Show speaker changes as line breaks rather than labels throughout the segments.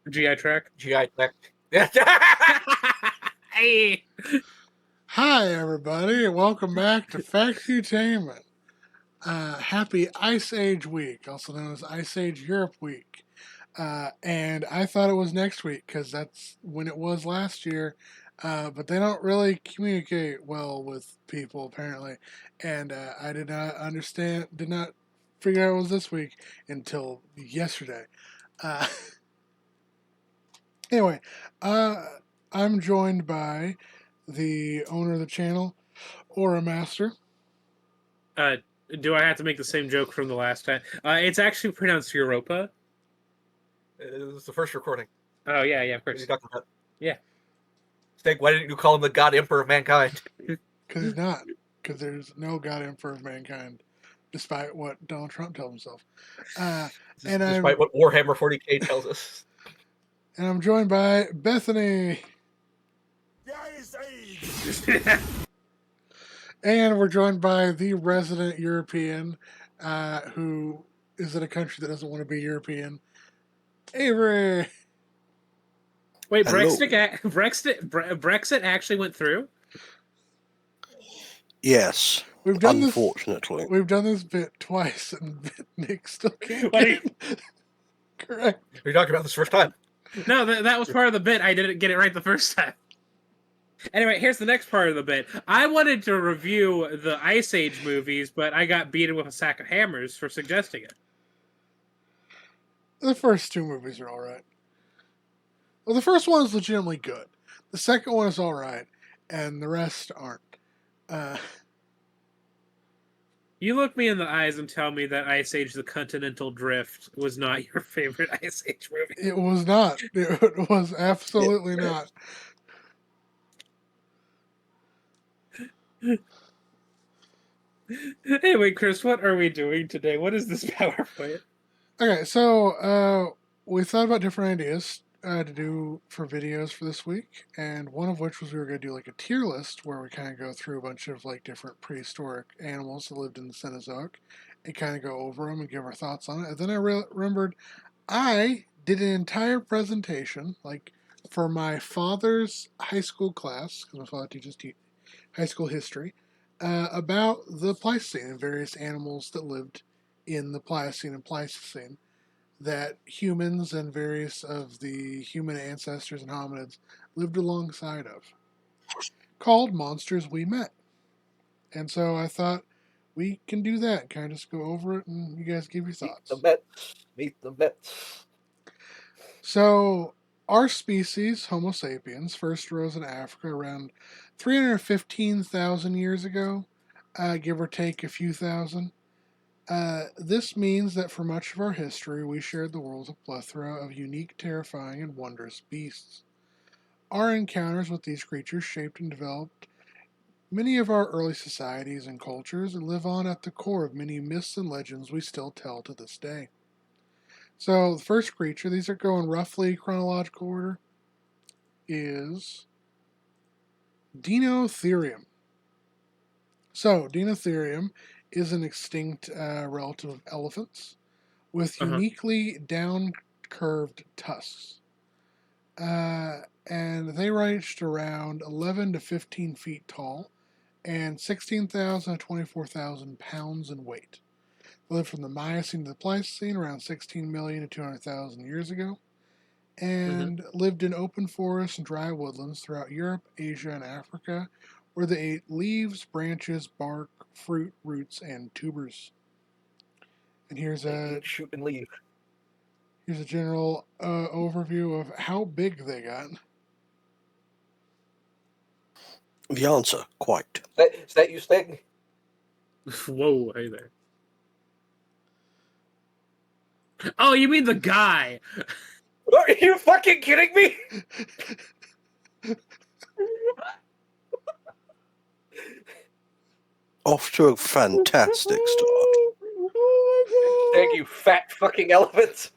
GI track.
GI track.
Hey.
Hi, everybody, and welcome back to Factutainment. Happy Ice Age Week, also known as Ice Age Europe Week. And I thought it was next week because that's when it was last year. But they don't really communicate well with people, apparently. And I did not figure out it was this week until yesterday. Uh, anyway, I'm joined by the owner of the channel, Aura Master.
Do I have to make the same joke from the last time? It's actually pronounced Europa.
It was the first recording.
Oh, yeah, of
What are
course.
you talking about?
Yeah.
Steg, why didn't you call him the God Emperor of Mankind?
Because he's not. Because there's no God Emperor of mankind, despite what Donald Trump tells himself. And
Despite what Warhammer 40k tells us.
And I'm joined by Bethany. And we're joined by the resident European, who is in a country that doesn't want to be European, Avery.
Wait,
Hello.
Brexit actually went through?
Yes,
We've done
unfortunately.
We've done this bit twice, and Nick still can't
What
get it. Correct.
Are you talking about this first time?
No, that was part of the bit. I didn't get it right the first time. Anyway, here's the next part of the bit. I wanted to review the Ice Age movies, but I got beaten with a sack of hammers for suggesting it.
The first two movies are all right. Well, the first one is legitimately good. The second one is all right, and the rest aren't.
You look me in the eyes and tell me that Ice Age: The Continental Drift was not your favorite Ice Age movie.
It was not. It was absolutely not.
Anyway, Chris, what are we doing today? What is this PowerPoint?
Okay, so we thought about different ideas to do for videos for this week, and one of which was we were going to do like a tier list where we kind of go through a bunch of like different prehistoric animals that lived in the Cenozoic and kind of go over them and give our thoughts on it. And then I remembered I did an entire presentation like for my father's high school class, because my father teaches high school history, about the Pleistocene and various animals that lived in the Pliocene and Pleistocene that humans and various of the human ancestors and hominids lived alongside of, called Monsters We Met. And so I thought we can do that, kind of just go over it and you guys give your thoughts.
Meet the Mets.
So our species, Homo sapiens, first arose in Africa around 315,000 years ago, give or take a few thousand. This means that for much of our history, we shared the world with a plethora of unique, terrifying, and wondrous beasts. Our encounters with these creatures shaped and developed many of our early societies and cultures and live on at the core of many myths and legends we still tell to this day. So, the first creature, these are going roughly chronological order, is Deinotherium. So, Deinotherium is an extinct relative of elephants with uniquely down-curved tusks. And they ranged around 11 to 15 feet tall and 16,000 to 24,000 pounds in weight. They lived from the Miocene to the Pleistocene around 16 million to 200,000 years ago, and lived in open forests and dry woodlands throughout Europe, Asia, and Africa, where they ate leaves, branches, bark, fruit, roots, and tubers. And here's a
shoot and leave.
Here's a general overview of how big they got.
The answer, quite.
Is that you, Steg?
Whoa, hey there. Oh, you mean the guy?
Are you fucking kidding me?
Off to a fantastic start.
Thank you, fat fucking elephants.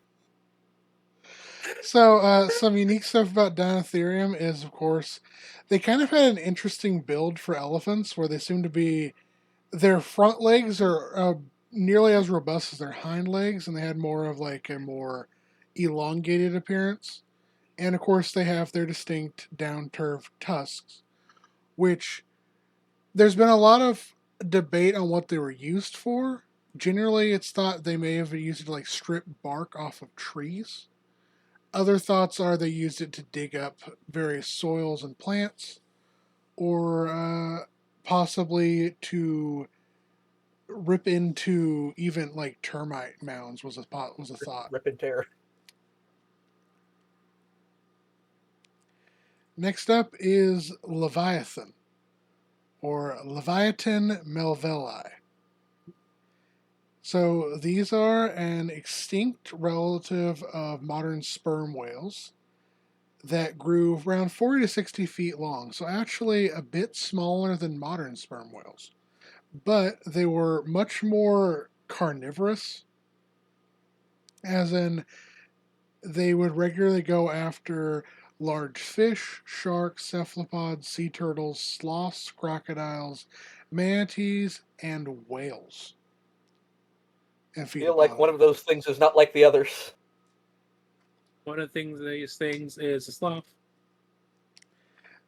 So, some unique stuff about Deinotherium is, of course, they kind of had an interesting build for elephants where they seem to be, their front legs are nearly as robust as their hind legs, and they had more of like a more elongated appearance. And of course, they have their distinct down-curved tusks, which there's been a lot of debate on what they were used for. Generally, it's thought they may have used it to like strip bark off of trees. Other thoughts are they used it to dig up various soils and plants, or possibly to rip into even like termite mounds was a thought.
Rip and tear.
Next up is Leviathan, or Leviathan melvillei. So these are an extinct relative of modern sperm whales that grew around 40 to 60 feet long, so actually a bit smaller than modern sperm whales. But they were much more carnivorous, as in they would regularly go after large fish, sharks, cephalopods, sea turtles, sloths, crocodiles, manatees, and whales. And
I feel like
upon
one
them.
of those things is not like the others.
One of these things is a sloth.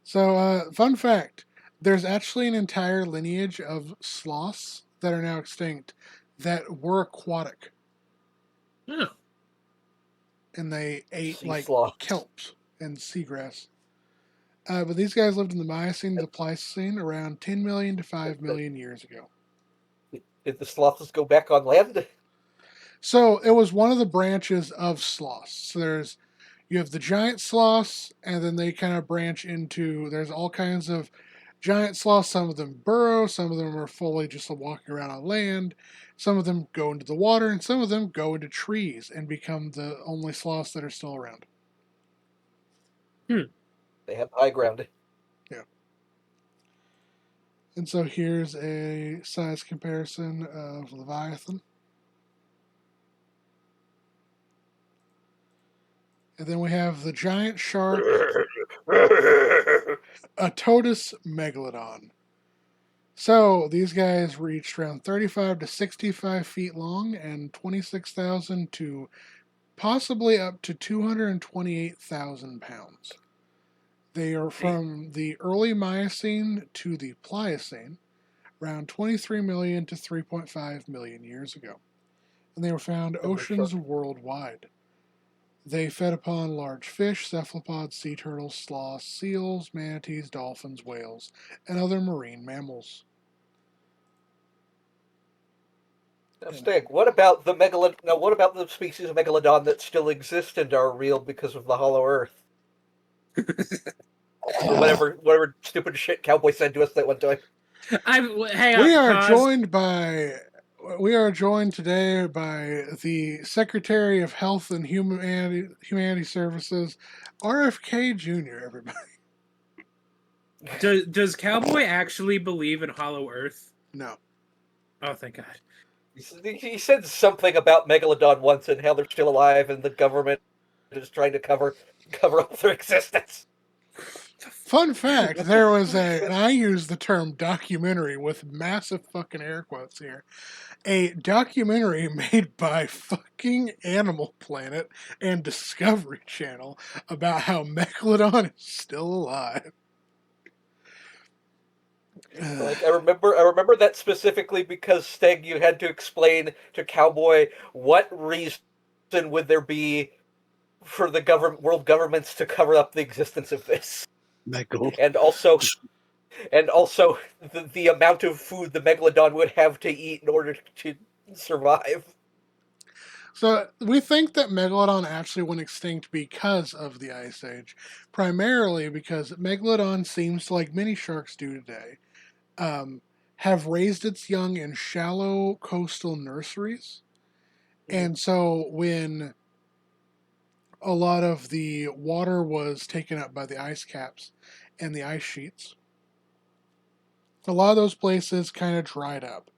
So, fun fact, there's actually an entire lineage of sloths that are now extinct that were aquatic,
Oh.
and they ate
Sea
like
sloths.
kelps and seagrass. But these guys lived in the Miocene to the Pleistocene around 10 million to 5 million years ago.
Did the sloths go back on land?
So it was one of the branches of sloths. So you have the giant sloths, and then they kind of branch into, there's all kinds of giant sloths. Some of them burrow, some of them are fully just walking around on land, some of them go into the water, and some of them go into trees and become the only sloths that are still around.
They have high ground.
Yeah. And so here's a size comparison of Leviathan. And then we have the giant shark, Atodus megalodon. So these guys reached around 35 to 65 feet long and 26,000 to possibly up to 228,000 pounds. They are from the early Miocene to the Pliocene, around 23 million to 3.5 million years ago. And they were found oceans worldwide. They fed upon large fish, cephalopods, sea turtles, sloths, seals, manatees, dolphins, whales, and other marine mammals.
Now, Stig, what about the what about the species of megalodon that still exist and are real because of the Hollow Earth? Or whatever stupid shit Cowboy said to us that one time.
Hang on,
We are
pause.
joined today by the Secretary of Health and Humanity Services, RFK Jr. Everybody.
Does Cowboy actually believe in Hollow Earth?
No.
Oh, thank God.
He said something about megalodon once and how they're still alive and the government is trying to cover up their existence.
Fun fact, there was and I use the term documentary with massive fucking air quotes here, a documentary made by fucking Animal Planet and Discovery Channel about how Megalodon is still alive.
Like I remember that specifically because Steg, you had to explain to Cowboy what reason would there be for the world governments to cover up the existence of this,
Megal.
and also the amount of food the megalodon would have to eat in order to survive.
So we think that Megalodon actually went extinct because of the Ice Age, primarily because Megalodon seems to, like many sharks do today, have raised its young in shallow coastal nurseries. And so when a lot of the water was taken up by the ice caps and the ice sheets, a lot of those places kind of dried up.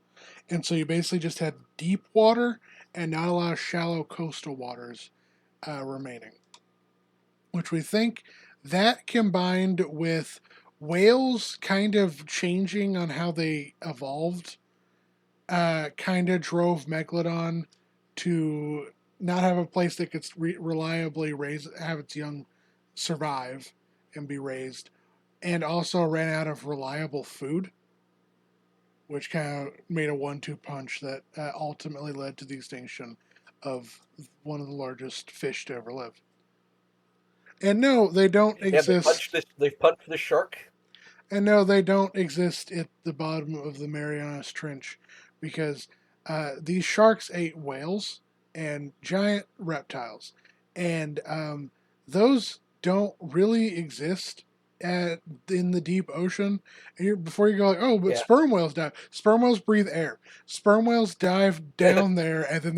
And so you basically just had deep water and not a lot of shallow coastal waters remaining. Which we think that combined with whales kind of changing on how they evolved kind of drove Megalodon to not have a place that could reliably have its young survive and be raised, and also ran out of reliable food, which kind of made a 1-2 punch that ultimately led to the extinction of one of the largest fish to ever live. And no, they don't
Yeah,
exist.
they punched the shark.
And no, they don't exist at the bottom of the Marianas Trench, because these sharks ate whales and giant reptiles, and those don't really exist in the deep ocean. And before you go like, oh, but
Yeah.
sperm whales dive. Sperm whales breathe air. Sperm whales dive down there, and then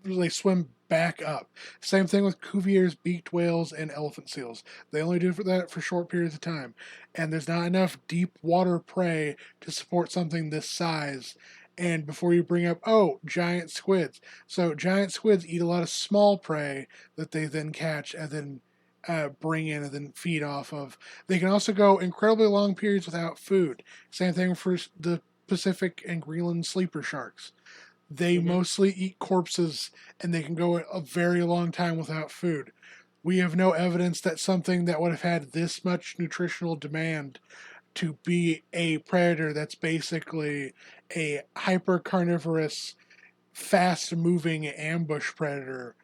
they swim back up. Same thing with Cuvier's beaked whales and elephant seals. They only do that for short periods of time, and there's not enough deep water prey to support something this size. And before you bring up, oh, giant squids. So giant squids eat a lot of small prey that they then catch and then bring in and then feed off of. They can also go incredibly long periods without food. Same thing for the Pacific and Greenland sleeper sharks. They mostly eat corpses, and they can go a very long time without food. We have no evidence that something that would have had this much nutritional demand to be a predator that's basically a hyper carnivorous, fast moving ambush predator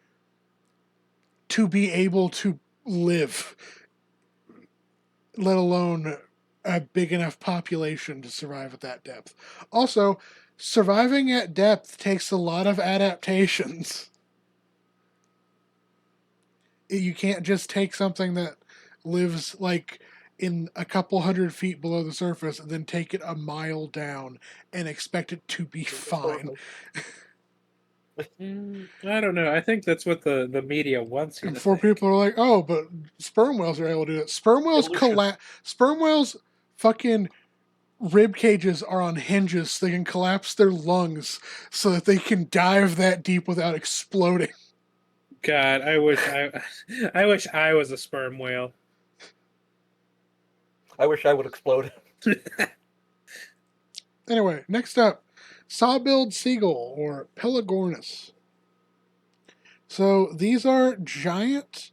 to be able to live, let alone a big enough population to survive at that depth. Also, surviving at depth takes a lot of adaptations. You can't just take something that lives like in a couple 100 feet below the surface and then take it a mile down and expect it to be fine.
I don't know. I think that's what the media wants you
And
to
before
think.
people are like, "Oh, but sperm whales are able to do it." Sperm whales Sperm whales fucking rib cages are on hinges so they can collapse their lungs so that they can dive that deep without exploding.
God, I wish I was a sperm whale.
I wish I would explode.
Anyway, next up, saw-billed seagull, or Pelagornis. So these are giant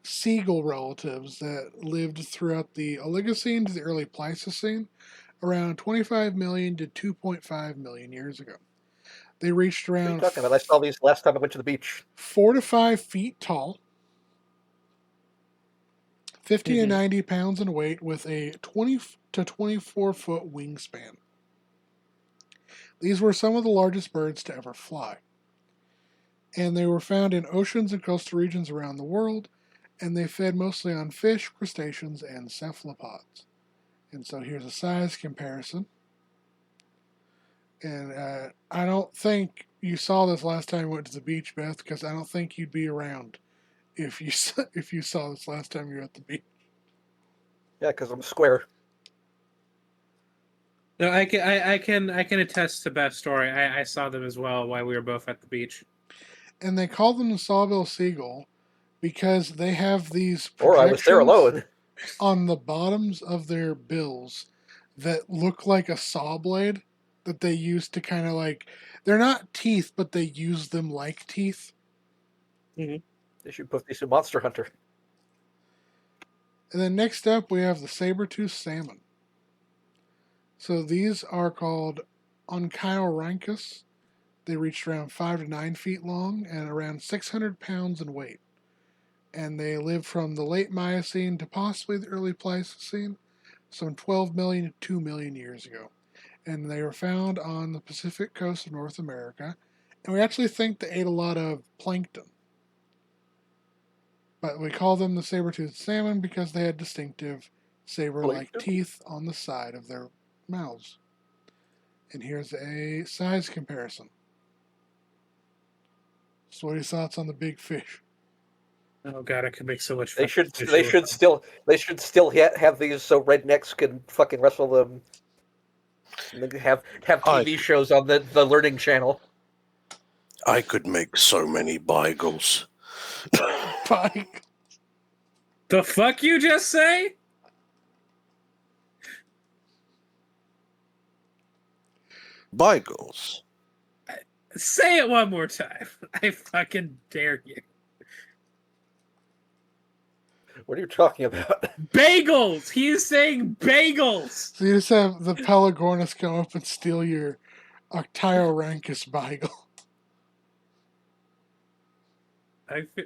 seagull relatives that lived throughout the Oligocene to the early Pleistocene, around 25 million to 2.5 million years ago. They reached
What are you
around
talking about? I saw these last time I went to the beach.
4 to 5 feet tall, 50 to 90 pounds in weight, with a 20 to 24 foot wingspan. These were some of the largest birds to ever fly. And they were found in oceans and coastal regions around the world, and they fed mostly on fish, crustaceans, and cephalopods. And so here's a size comparison. And I don't think you saw this last time you went to the beach, Beth, because I don't think you'd be around if you saw this last time you were at the beach.
Yeah, because I'm square.
No, I can attest to Beth's story. I saw them as well while we were both at the beach.
And they call them the sawbill seagull because they have these
Or I was there
projections
alone.
on the bottoms of their bills that look like a saw blade that they use to kind of like, they're not teeth, but they use them like teeth.
They should put these in Monster Hunter.
And then next up, we have the saber-toothed salmon. So these are called Onchyorhynchus. They reached around 5 to 9 feet long and around 600 pounds in weight. And they lived from the late Miocene to possibly the early Pleistocene, some 12 million to 2 million years ago. And they were found on the Pacific coast of North America. And we actually think they ate a lot of plankton. But we call them the saber-toothed salmon because they had distinctive saber-like teeth on the side of their mouths. And here's a size comparison. So what are your thoughts on the big fish?
Oh God, I could make so much.
They should still have these so rednecks can fucking wrestle them. And they have TV shows on the Learning Channel.
I could make so many bagels.
Pike.
The fuck you just say?
Bagels.
Say it one more time. I fucking dare you.
What are you talking about?
Bagels! He is saying bagels!
So you just have the Pelagornis come up and steal your Octioranchus beagle.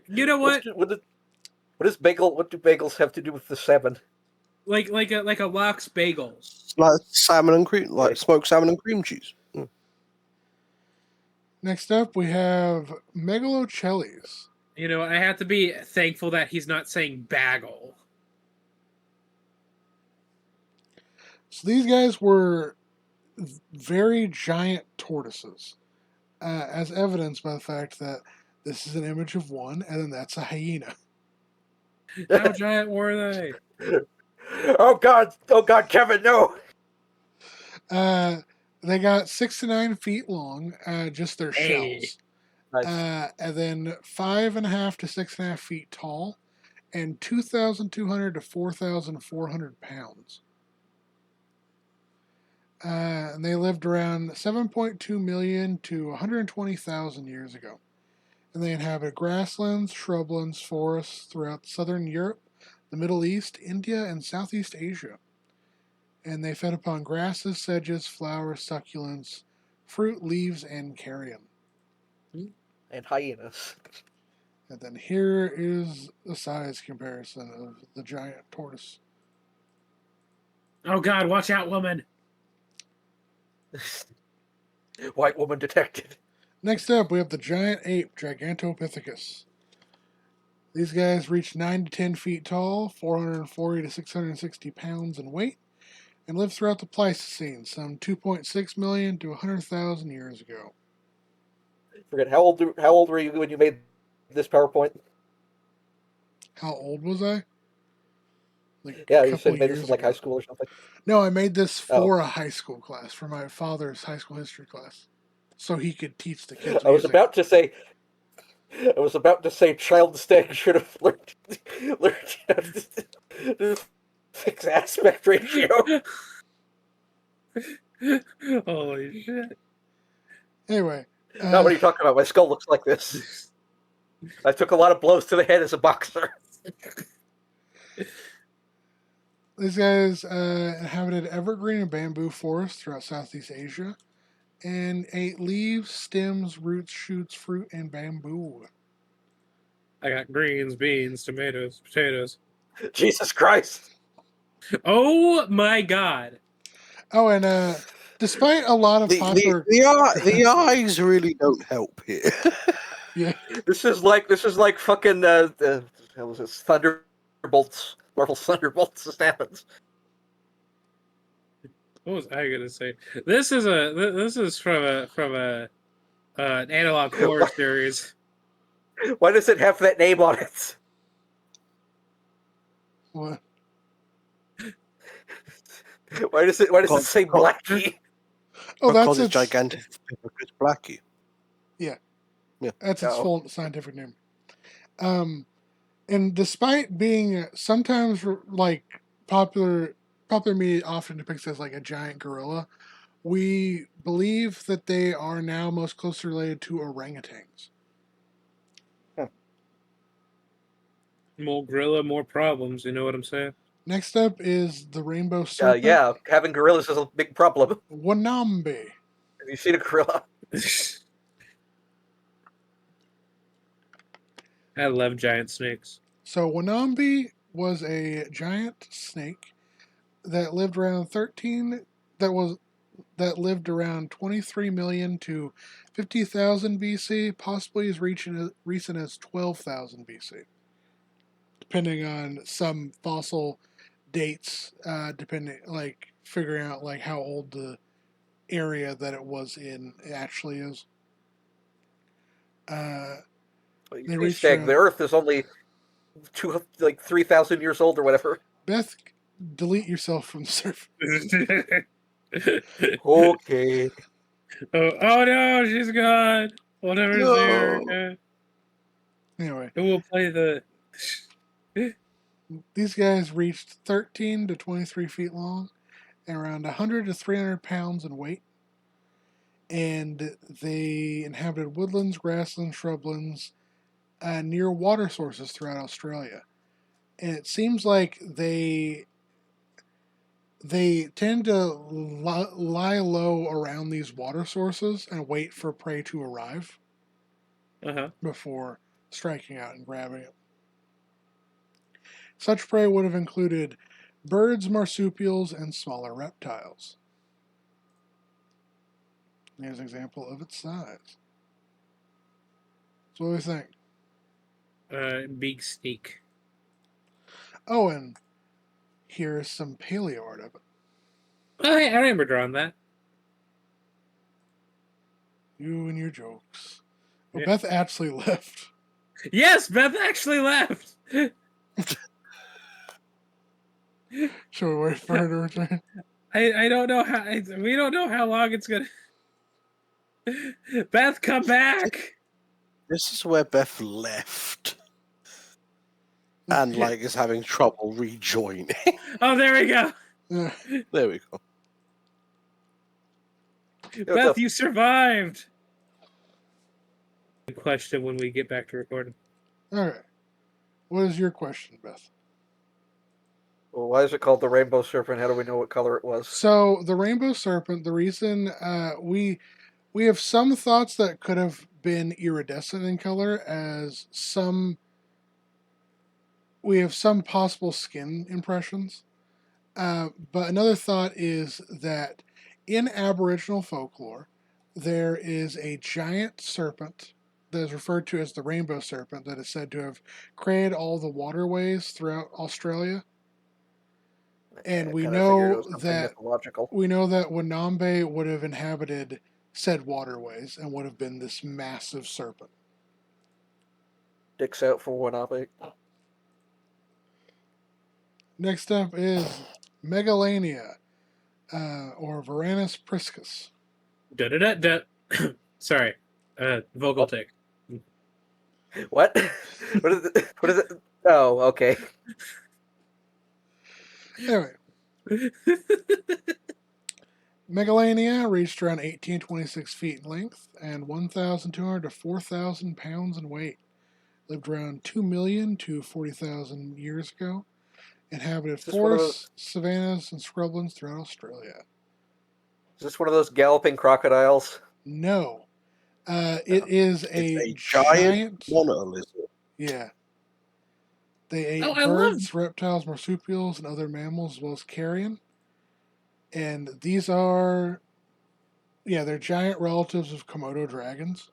You know what?
What does bagel? What do bagels have to do with the salmon?
Like a lox bagel.
Like salmon and cream, like smoked salmon and cream cheese.
Next up, we have Megalocheles.
You know, I have to be thankful that he's not saying bagel.
So these guys were very giant tortoises, as evidenced by the fact that this is an image of one, and then that's a hyena.
How giant were they?
Oh God, Kevin, no!
They got 6 to 9 feet long, just their
Hey.
shells.
Nice.
And then 5.5 to 6.5 feet tall, and 2,200 to 4,400 pounds. And they lived around 7.2 million to 120,000 years ago. And they inhabit grasslands, shrublands, forests throughout southern Europe, the Middle East, India, and Southeast Asia. And they fed upon grasses, sedges, flowers, succulents, fruit, leaves, and carrion.
And hyenas.
And then here is the size comparison of the giant tortoise.
Oh God, watch out, woman!
White woman detected.
Next up, we have the giant ape, Gigantopithecus. These guys reach 9 to 10 feet tall, 440 to 660 pounds in weight, and lived throughout the Pleistocene, some 2.6 million to 100,000 years ago.
Forget how old were you when you made this PowerPoint?
How old was I? Like
Yeah,
a
you
couple
said you made this
years
in like
ago.
high school or something.
No, I made this for a high school class, for my father's high school history class, so he could teach the kids.
I was about to say, child stag should have learned how to fix aspect ratio.
Holy shit!
Anyway,
No, what are you talking about? My skull looks like this. I took a lot of blows to the head as a boxer.
these guys inhabited evergreen and bamboo forests throughout Southeast Asia, and ate leaves, stems, roots, shoots, fruit, and bamboo.
I got greens, beans, tomatoes, potatoes.
Jesus Christ!
Oh my God!
Oh, and despite a lot of popular,
The eyes really don't help here.
yeah,
This is like fucking how was this? Thunderbolts, Marvel Thunderbolts. This happens.
What was I gonna say? This is from an analog horror series.
Why does it have that name on it?
what?
Why does it say Blackie?
Oh,
because
that's
it's gigantic. It's Blackie.
That's its full scientific name. And despite being sometimes like popular media often depicts it as like a giant gorilla, we believe that they are now most closely related to orangutans.
More gorilla, more problems. You know what I'm saying?
Next up is the rainbow serpent,
Yeah, having gorillas is a big problem.
Wanambe.
Have you seen a gorilla?
I love giant snakes.
So Wanambe was a giant snake that lived around 23 million to 50,000 BC, possibly as recent as 12,000 BC, depending on some fossil dates, depending like figuring out like how old the area that it was in actually is. They reached
Stag,
around,
the Earth is only 3,000 years old or whatever.
Beth, delete yourself from the surface.
Okay.
Oh no, she's gone. Whatever's
No.
there. Okay.
Anyway,
Who will play the?
these guys reached 13 to 23 feet long and around 100 to 300 pounds in weight. And they inhabited woodlands, grasslands, shrublands, near water sources throughout Australia. and it seems like they tend to lie low around these water sources and wait for prey to arrive before striking out and grabbing it. Such prey would have included birds, marsupials, and smaller reptiles. Here's an example of its size. So what do you think?
Big steak.
Oh, and here's some paleo art of it.
Oh, hey, I remember drawing that.
You and your jokes. Well,
Yeah.
Beth actually left.
Yes, Beth actually left.
Shall we wait for her to return?
I don't know how. We don't know how long it's gonna. Beth, come back.
This is where Beth left. And is having trouble rejoining.
Oh, there we go.
Yeah.
There we go.
Beth, you survived. Question when we get back to recording.
All right. What is your question, Beth?
Well, why is it called the rainbow serpent? How do we know what color it was?
So the rainbow serpent. The reason we have some thoughts that could have been iridescent in color, as we have some possible skin impressions. But another thought is that in Aboriginal folklore, there is a giant serpent that is referred to as the rainbow serpent that is said to have created all the waterways throughout Australia. And we know that Wanambe would have inhabited said waterways and would have been this massive serpent.
Dicks out for Wanambe.
Next up is Megalania, or Varanus priscus.
Sorry, vocal tick.
What? What is it? What is it? Oh, okay.
Anyway. Megalania reached around 1826 feet in length and 1,200 to 4,000 pounds in weight. Lived around 2 million to 40,000 years ago. Inhabited forests, savannas, and scrublands throughout Australia.
Is this one of those galloping crocodiles?
No. It is a
giant monitor lizard.
Yeah. They ate birds, reptiles, marsupials, and other mammals, as well as carrion. And these are, they're giant relatives of Komodo dragons.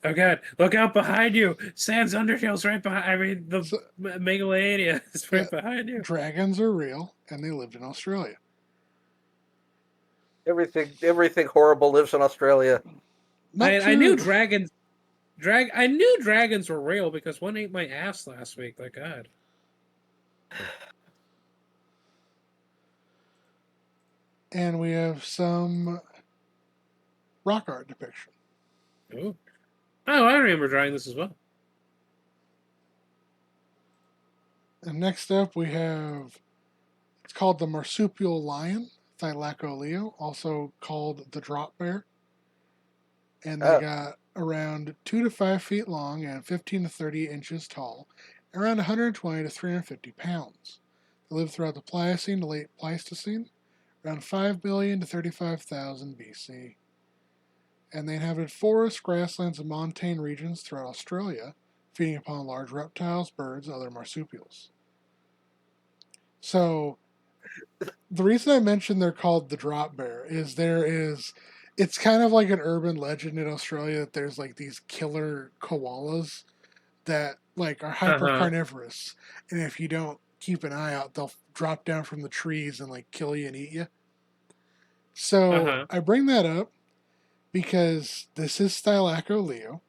Oh god, look out behind you! Sans Undertale's right behind. I mean, the Megalania is right behind you.
Dragons are real, and they lived in Australia.
Everything horrible lives in Australia.
I knew dragons. I knew dragons were real because one ate my ass last week. Like God.
And we have some rock art depiction.
Ooh. Oh, I remember drawing this as well.
And next up we have, it's called the marsupial lion, Thylacoleo, also called the drop bear. And they got around 2 to 5 feet long and 15 to 30 inches tall, and around 120 to 350 pounds. They lived throughout the Pliocene to late Pleistocene, around 5 million to 35,000 BC. And they inhabited forests, grasslands, and montane regions throughout Australia, feeding upon large reptiles, birds, and other marsupials. So, the reason I mentioned they're called the drop bear is it's kind of like an urban legend in Australia that there's like these killer koalas that like are hyper carnivorous, and if you don't keep an eye out, they'll drop down from the trees and like kill you and eat you. So I bring that up because this is Thylacoleo.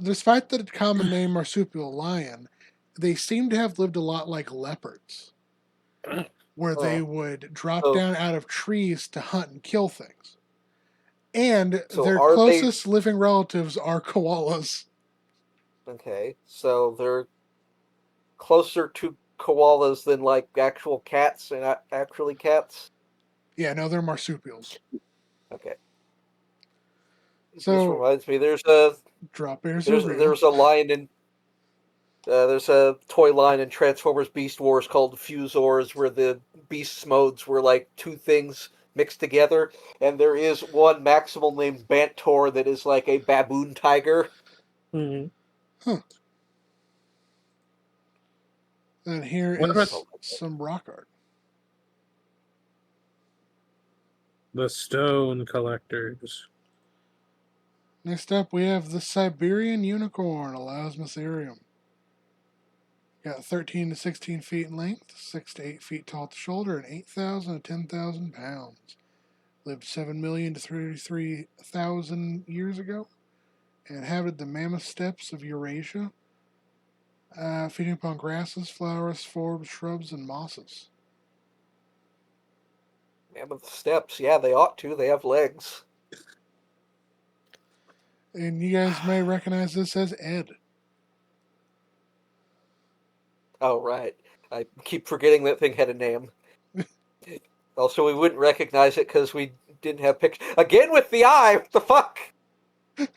Despite the common name marsupial lion, they seem to have lived a lot like leopards, where they would drop down out of trees to hunt and kill things. And their closest living relatives are koalas.
Okay, so they're closer to koalas than like actual cats and actually cats?
Yeah, no, they're marsupials.
Okay.
So,
this reminds me, there's a
Drop bears are real.
There's a line in there's a toy line in Transformers Beast Wars called Fusors, where the Beasts modes were like two things mixed together, and there is one maximal named Bantor that is like a baboon tiger.
Mm-hmm.
Huh. And here
What
is
about
some rock art.
the stone collectors?
Next up, we have the Siberian unicorn, Elasmoserium. Got 13 to 16 feet in length, 6 to 8 feet tall at the shoulder, and 8,000 to 10,000 pounds. Lived 7 million to 33,000 years ago, and inhabited the mammoth steppes of Eurasia, feeding upon grasses, flowers, forbs, shrubs, and mosses.
Mammoth steps, yeah, they ought to. They have legs.
And you guys may recognize this as Ed.
Oh, right. I keep forgetting that thing had a name. Also, we wouldn't recognize it because we didn't have pictures. Again with the eye! What the fuck?
But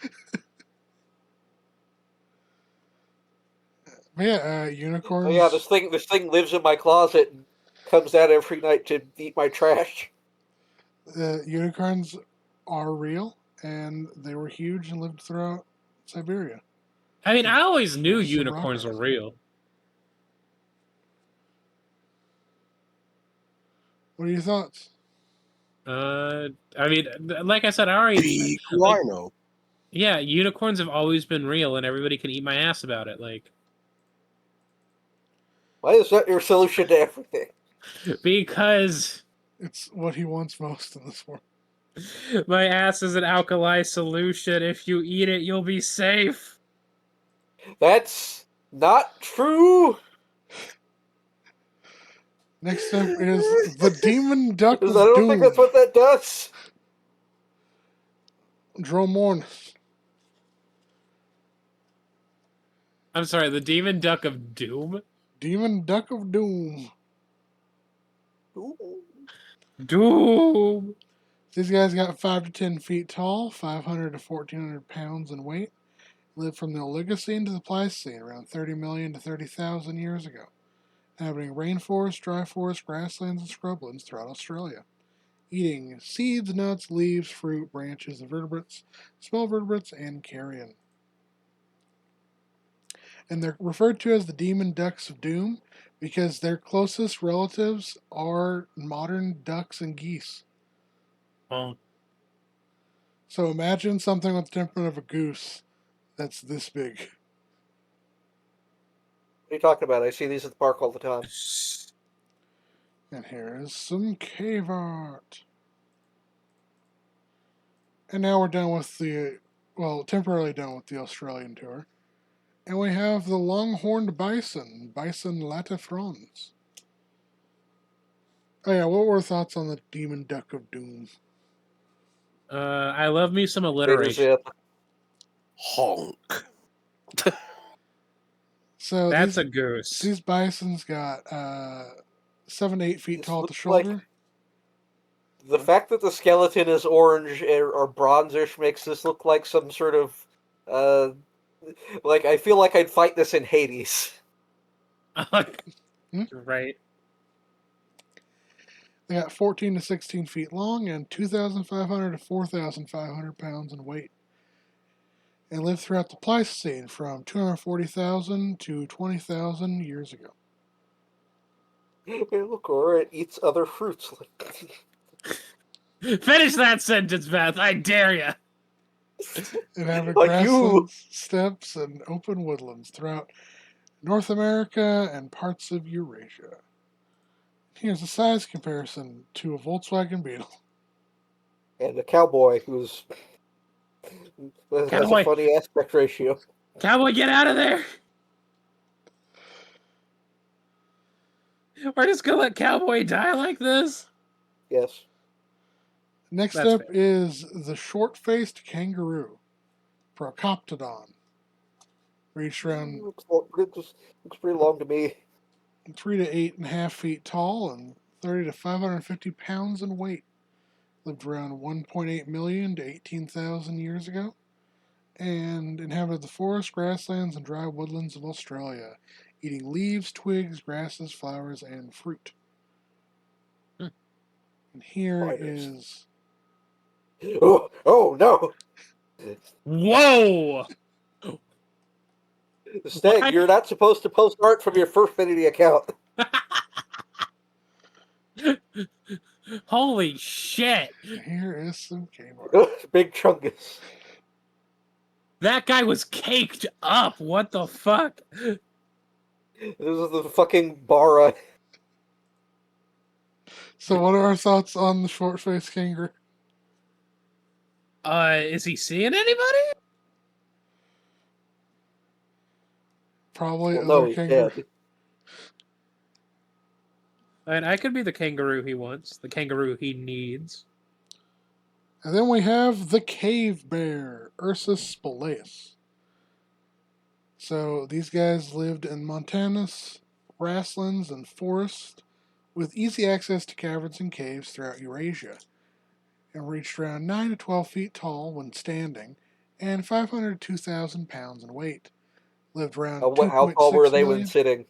yeah, unicorns.
Oh yeah, this thing lives in my closet and comes out every night to eat my trash.
Unicorns are real, and they were huge and lived throughout Siberia.
I mean, I always knew
Some
unicorns were
rockers.
real.
What are your thoughts?
I mean, like I said, I already
Big
like,
rhino.
yeah, unicorns have always been real, and everybody can eat my ass about it. Like,
Why is that your solution to everything?
because
It's what he wants most in this world.
my ass is an alkali solution. If you eat it, you'll be safe.
That's not true!
Next up is the Demon Duck
I
of
don't
Doom,
think that's what that does.
Dromornis.
I'm sorry, the demon duck of doom.
Demon Duck of Doom.
Ooh.
Doom.
These guys got 5 to 10 feet tall, 500 to 1,400 pounds in weight. Lived from the Oligocene to the Pleistocene, around 30 million to 30,000 years ago, inhabiting rainforests, dry forests, grasslands, and scrublands throughout Australia, eating seeds, nuts, leaves, fruit, branches, vertebrates, small vertebrates, and carrion. And they're referred to as the demon ducks of doom because their closest relatives are modern ducks and geese.
Oh,
So imagine something with the temperament of a goose that's this big.
What are you talking about? I see these at the park all the time.
And here is some cave art. And now we're done with temporarily done with the Australian tour. And we have the longhorned bison, Bison latifrons. Oh yeah, what were thoughts on the demon duck of doom?
I love me some
Vader
alliteration.
Zip.
Honk.
So
That's a goose.
these bisons got 7 to 8 feet
This
tall at the
looks like-
shoulder.
The fact that the skeleton is orange or bronzish makes this look like some sort of like I feel like I'd fight this in Hades.
Right.
They got 14 to 16 feet long and 2,500 to 4,500 pounds in weight. And lived throughout the Pleistocene from 240,000 to 20,000 years ago.
Hey, look, or it eats other fruits.
Finish that sentence, Beth. I dare you.
It have
Like
grasslands, steppes, and open woodlands throughout North America and parts of Eurasia. Here's a size comparison to a Volkswagen Beetle.
And a cowboy who's has
Cowboy.
a funny aspect ratio.
Cowboy, get out of there. We're just gonna let Cowboy die like this?
Yes.
Next
That's
up
fair.
is the short-faced kangaroo, Procoptodon. Reached around
It just looks pretty long to me.
3 to 8.5 feet tall and 30 to 550 pounds in weight. Lived around 1.8 million to 18,000 years ago. and inhabited the forest, grasslands, and dry woodlands of Australia, eating leaves, twigs, grasses, flowers, and fruit.
Hmm.
And here
Spiders.
is
Oh no!
Whoa!
Stag,
What?
you're not supposed to post art from your Furfinity account.
Holy shit!
here is some Kmart.
Big Chungus.
That guy was caked up. What the fuck?
This is the fucking Bara.
So, what are our thoughts on the short-faced kangaroo?
Is he seeing anybody?
Probably
Well, no,
other
he's
kangaroo.
dead.
And I could be the kangaroo he wants, the kangaroo he needs.
And then we have the cave bear, Ursus spelaeus. So these guys lived in mountainous grasslands and forests with easy access to caverns and caves throughout Eurasia, and reached around 9 to 12 feet tall when standing and 500 to 2,000 pounds in weight. Lived around
How tall were
2.6
they when
million.
sitting?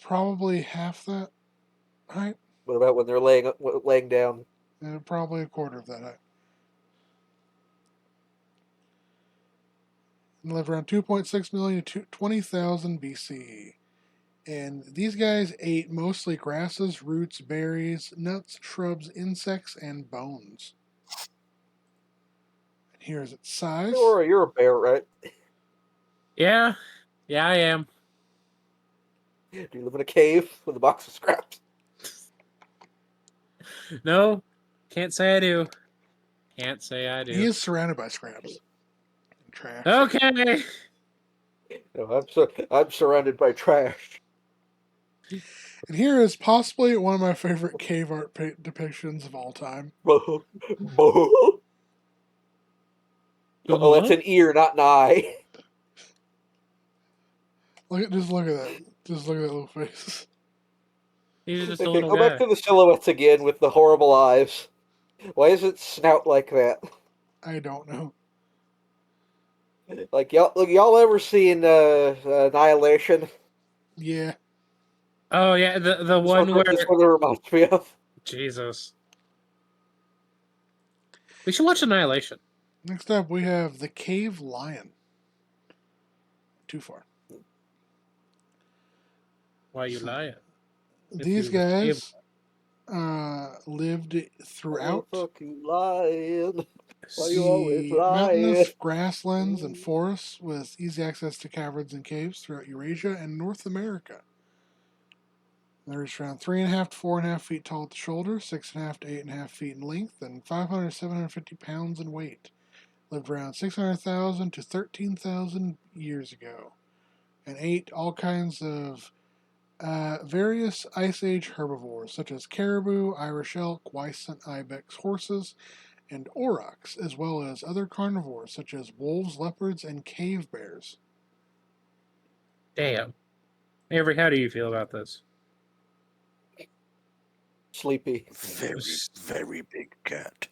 Probably half that height,
What about when they're laying down?
and probably a quarter of that height. And lived around 2.6 million to 20,000 BCE. And these guys ate mostly grasses, roots, berries, nuts, shrubs, insects, and bones. And here's its size.
You're a bear, right?
Yeah, I am.
Do you live in a cave with a box of scraps?
No, can't say I do. Can't say I
He
do.
is surrounded by scraps and trash.
Okay.
No, I'm surrounded by trash.
And here is possibly one of my favorite cave art depictions of all time.
Oh, that's an ear, not an eye.
Just look at that. Just look at that little face.
He's just a
Okay,
little
go
guy.
back to the silhouettes again with the horrible eyes. Why is it snout like that?
I don't know.
Like y'all ever seen Annihilation?
Yeah.
Oh yeah, the one where
This one reminds me of.
Jesus. We should watch Annihilation.
Next up, we have the cave lion. Too far.
Why you lying?
These
you were
guys lived throughout
Fucking lying. Why you always
the
lying?
mountainous grasslands and forests with easy access to caverns and caves throughout Eurasia and North America. They reach around 3.5 to 4.5 feet tall at the shoulder, 6.5 to 8.5 feet in length, and 500 to 750 pounds in weight. Lived around 600,000 to 13,000 years ago, and ate all kinds of various Ice Age herbivores, such as caribou, Irish elk, wisent, ibex, horses, and aurochs, as well as other carnivores such as wolves, leopards, and cave bears.
Damn. Avery, how do you feel about this?
Sleepy.
Very, very big cat.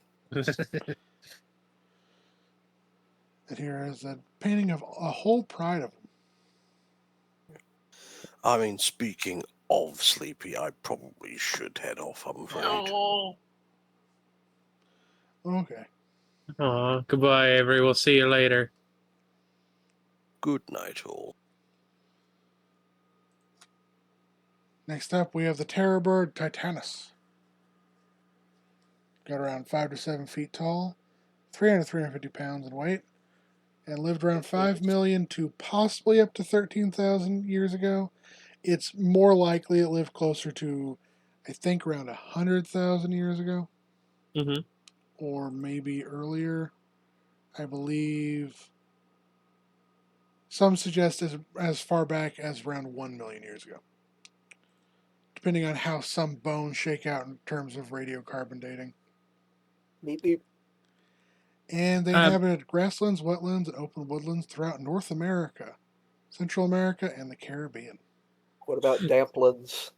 And here is a painting of a whole pride of them.
I mean, speaking of Sleepy, I probably should head off, I'm afraid.
Okay.
Aw, goodbye, Avery. We'll see you later.
Good night, all.
Next up, we have the terror bird Titanus. Got around 5 to 7 feet tall, 300 to 350 pounds in weight, and lived around 5 million to possibly up to 13,000 years ago. It's more likely it lived closer to, I think, around 100,000 years ago,
Mm-hmm.
or maybe earlier. I believe some suggest as far back as around 1 million years ago, depending on how some bones shake out in terms of radiocarbon dating.
Beep, beep.
And they inhabited grasslands, wetlands, and open woodlands throughout North America, Central America, and the Caribbean.
What about Damplins?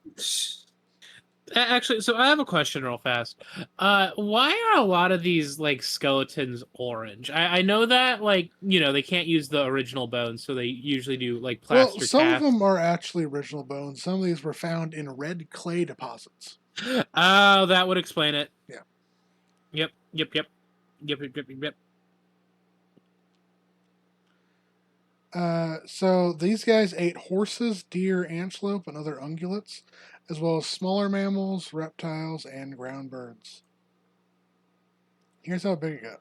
Actually, so I have a question real fast. Why are a lot of these like skeletons orange? I know that like they can't use the original bones, so they usually do like
Well,
plaster
some of
casts.
them are actually original bones. Some of these were found in red clay deposits.
Oh, that would explain it.
Yeah.
Yep. Yep. Yep. Yep. Yep. Yep. Yep.
So these guys ate horses, deer, antelope, and other ungulates, as well as smaller mammals, reptiles, and ground birds. Here's how big it got.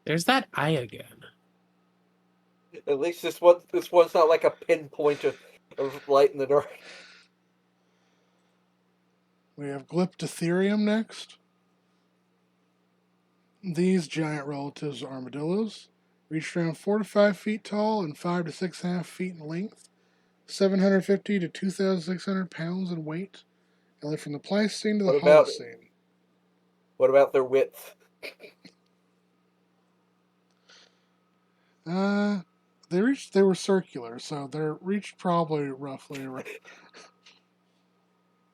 There's that eye again.
At least this one's not like a pinpoint of light in the dark.
We have Glyptotherium next. These giant relatives are armadillos, reached around 4 to 5 feet tall and 5 to 6.5 feet in length, 750 to 2,600 pounds in weight, and live from the Pleistocene to the Holocene.
What about their width?
They were circular, so they're reached probably roughly around.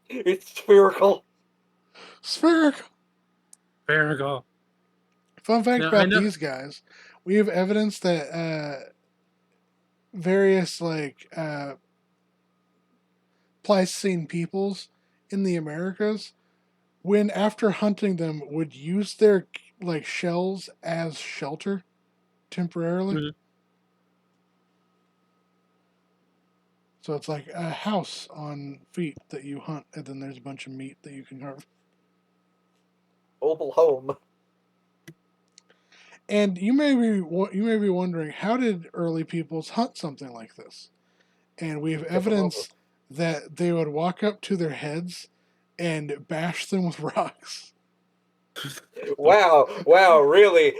It's spherical.
Spherical.
Verigal.
Fun fact
Now, I
about
know.
these guys: we have evidence that various Pleistocene peoples in the Americas, when after hunting them, would use their like shells as shelter temporarily.
Mhm.
So it's like a house on feet that you hunt, and then there's a bunch of meat that you can carve.
Mobile home.
And you may be wondering, how did early peoples hunt something like this? And we have
Tip 'em over.
evidence that they would walk up to their heads and bash them with rocks.
Wow, really?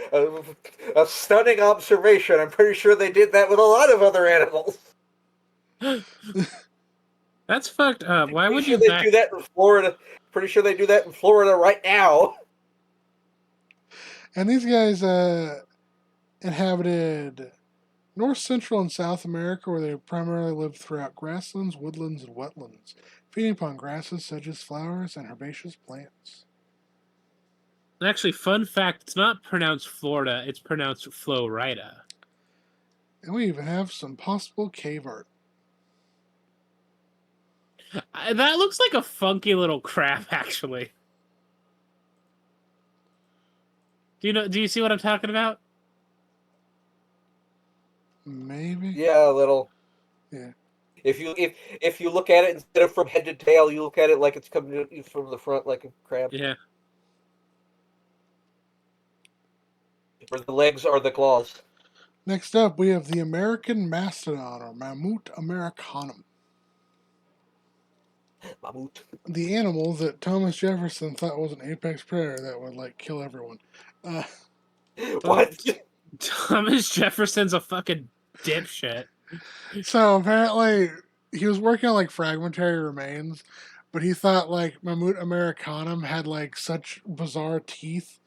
A stunning observation. I'm pretty sure they did that with a lot of other animals.
That's fucked up. Why
Pretty
would
sure
you
they
back?
do that in Florida. Pretty sure they do that in Florida right now.
And these guys inhabited North, Central, and South America, where they primarily lived throughout grasslands, woodlands, and wetlands, feeding upon grasses, sedges, flowers, and herbaceous plants.
Actually, fun fact: it's not pronounced Florida; it's pronounced Florida.
And we even have some possible cave art.
That looks like a funky little crab, actually. Do you see what I'm talking about?
Maybe.
Yeah, a little.
Yeah.
If you look at it instead of from head to tail, you look at it like it's coming from the front, like a crab.
Yeah.
Where the legs are the claws.
Next up, we have the American mastodon, or Mammut americanum.
Mammut.
The animal that Thomas Jefferson thought was an apex predator that would like kill everyone.
What?
Thomas Jefferson's a fucking dipshit.
So apparently he was working on like fragmentary remains, but he thought like Mammut americanum had like such bizarre teeth,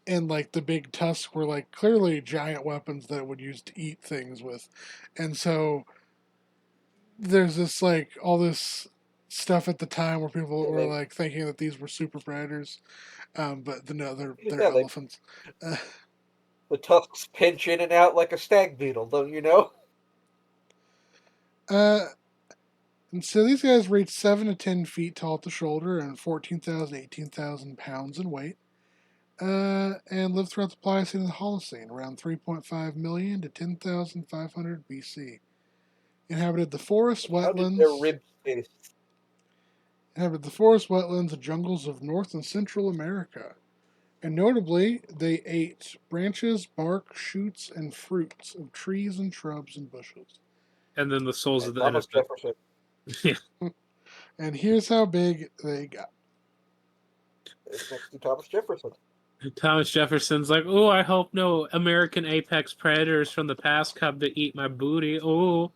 and like the big tusks were like clearly giant weapons that it would use to eat things with. And so there's this like all this stuff at the time where people were like thinking that these were super predators, but no, they're
Yeah,
elephants.
The tusks pinch in and out like a stag beetle, don't you know?
And so these guys reach 7 to 10 feet tall at the shoulder and 14,000 to 18,000 pounds in weight, and lived throughout the Pliocene and the Holocene, around 3.5 million to 10,500 BC. Inhabited the forest,
How did their
wetlands,
ribs taste?
and jungles of North and Central America. And notably, they ate branches, bark, shoots, and fruits of trees and shrubs and bushes.
And then the souls of the
Thomas
innocent.
Jefferson.
Yeah.
And here's how big they got.
It's next to Thomas Jefferson.
Thomas Jefferson's like, oh, I hope no American apex predators from the past come to eat my booty. Oh,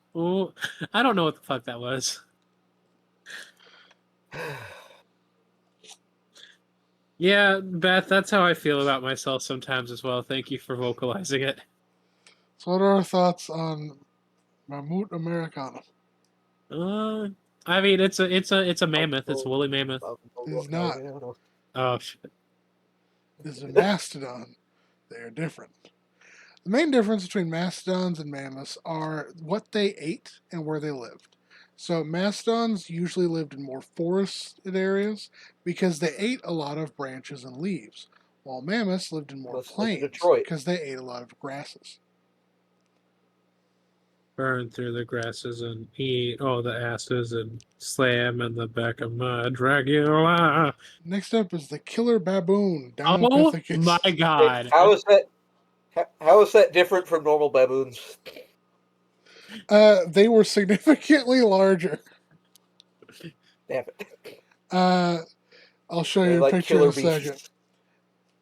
I don't know what the fuck that was. Yeah, Beth, that's how I feel about myself sometimes as well. Thank you for vocalizing it.
So what are our thoughts on Mammut americanum?
I mean, it's a mammoth. It's a woolly mammoth.
It's not.
Oh shit.
This is a mastodon. They are different. The main difference between mastodons and mammoths are what they ate and where they lived. So mastodons usually lived in more forested areas because they ate a lot of branches and leaves, while mammoths lived in more
Must live in
plains
Detroit.
because they ate a lot of grasses.
Burn through the grasses and eat all the asses and slam in the back of my Dracula.
Next up is the killer baboon,
Oh my
Dinopithecus.
god.
How is that? How is that different from normal baboons?
They were significantly larger.
Damn it!
I'll show
They're
you a
like
picture in
killer
a second.
beasts.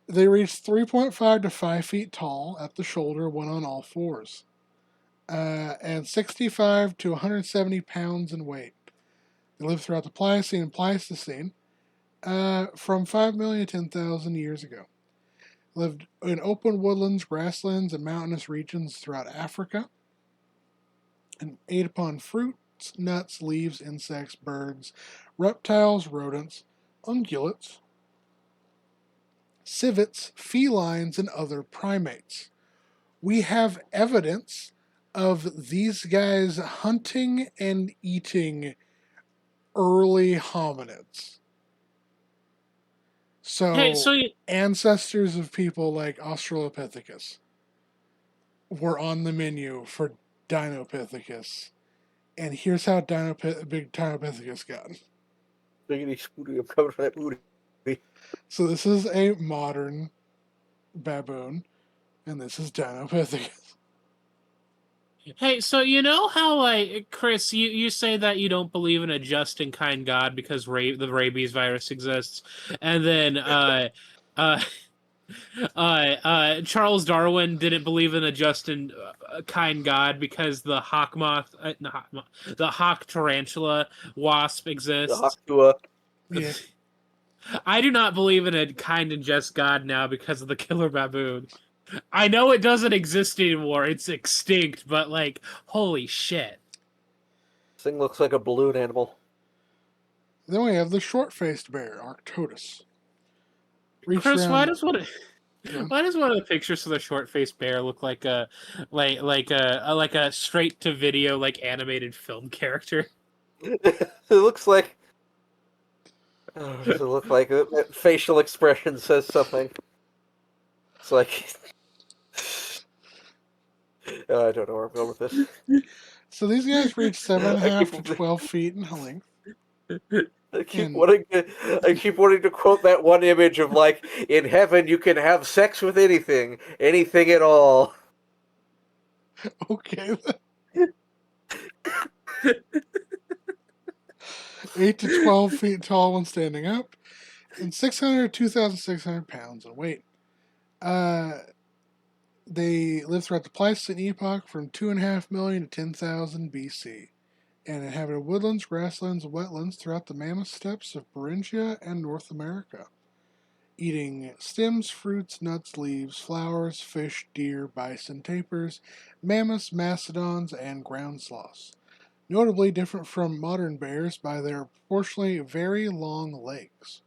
They reached 3.5 to 5 feet tall at the shoulder when on all fours, and 65 to 170 pounds in weight. They lived throughout the Pliocene and Pleistocene, from 5 million to 10,000 years ago. Lived in open woodlands, grasslands, and mountainous regions throughout Africa, and ate upon fruits, nuts, leaves, insects, birds, reptiles, rodents, ungulates, civets, felines, and other primates. We have evidence of these guys hunting and eating early hominids. So,
Hey, so you,
ancestors of people like Australopithecus were on the menu for Dinopithecus. And here's how big Dinopithecus got.
Biggity spooty, I'm coming for that booty.
So this is a modern baboon, and this is Dinopithecus.
hey, so you know how, like, Chris, you say that you don't believe in a just and kind God because the rabies virus exists, and then Charles Darwin didn't believe in a just and kind God because the hawk moth, not hawk moth, the hawk tarantula wasp
The
exists.
Haktua.
Yeah.
I do not believe in a kind and just God now because of the killer baboon. I know it doesn't exist anymore; it's extinct. But like, holy shit!
This thing looks like a balloon animal.
Then we have the short-faced bear, Arctodus. Reached
Chris,
around.
why does one of the pictures of the short-faced bear look like a like a straight-to-video like animated film character?
It looks like. Oh, does it look like that facial expression says something? It's like. I don't know where I'm going with this.
So these guys reach 7.5
I
to
keep,
12 feet in length.
I keep
And-
wanting to quote that one image of like, in heaven you can have sex with anything, anything at all.
Okay. 8 to 12 feet tall when standing up, and 600 to 2,600 pounds in weight. They lived throughout the Pleistocene epoch from 2.5 million to 10,000 BC, and inhabited woodlands, grasslands, and wetlands throughout the mammoth steppes of Beringia and North America, eating stems, fruits, nuts, leaves, flowers, fish, deer, bison, tapirs, mammoths, mastodons, and ground sloths. Notably different from modern bears by their proportionally very long legs.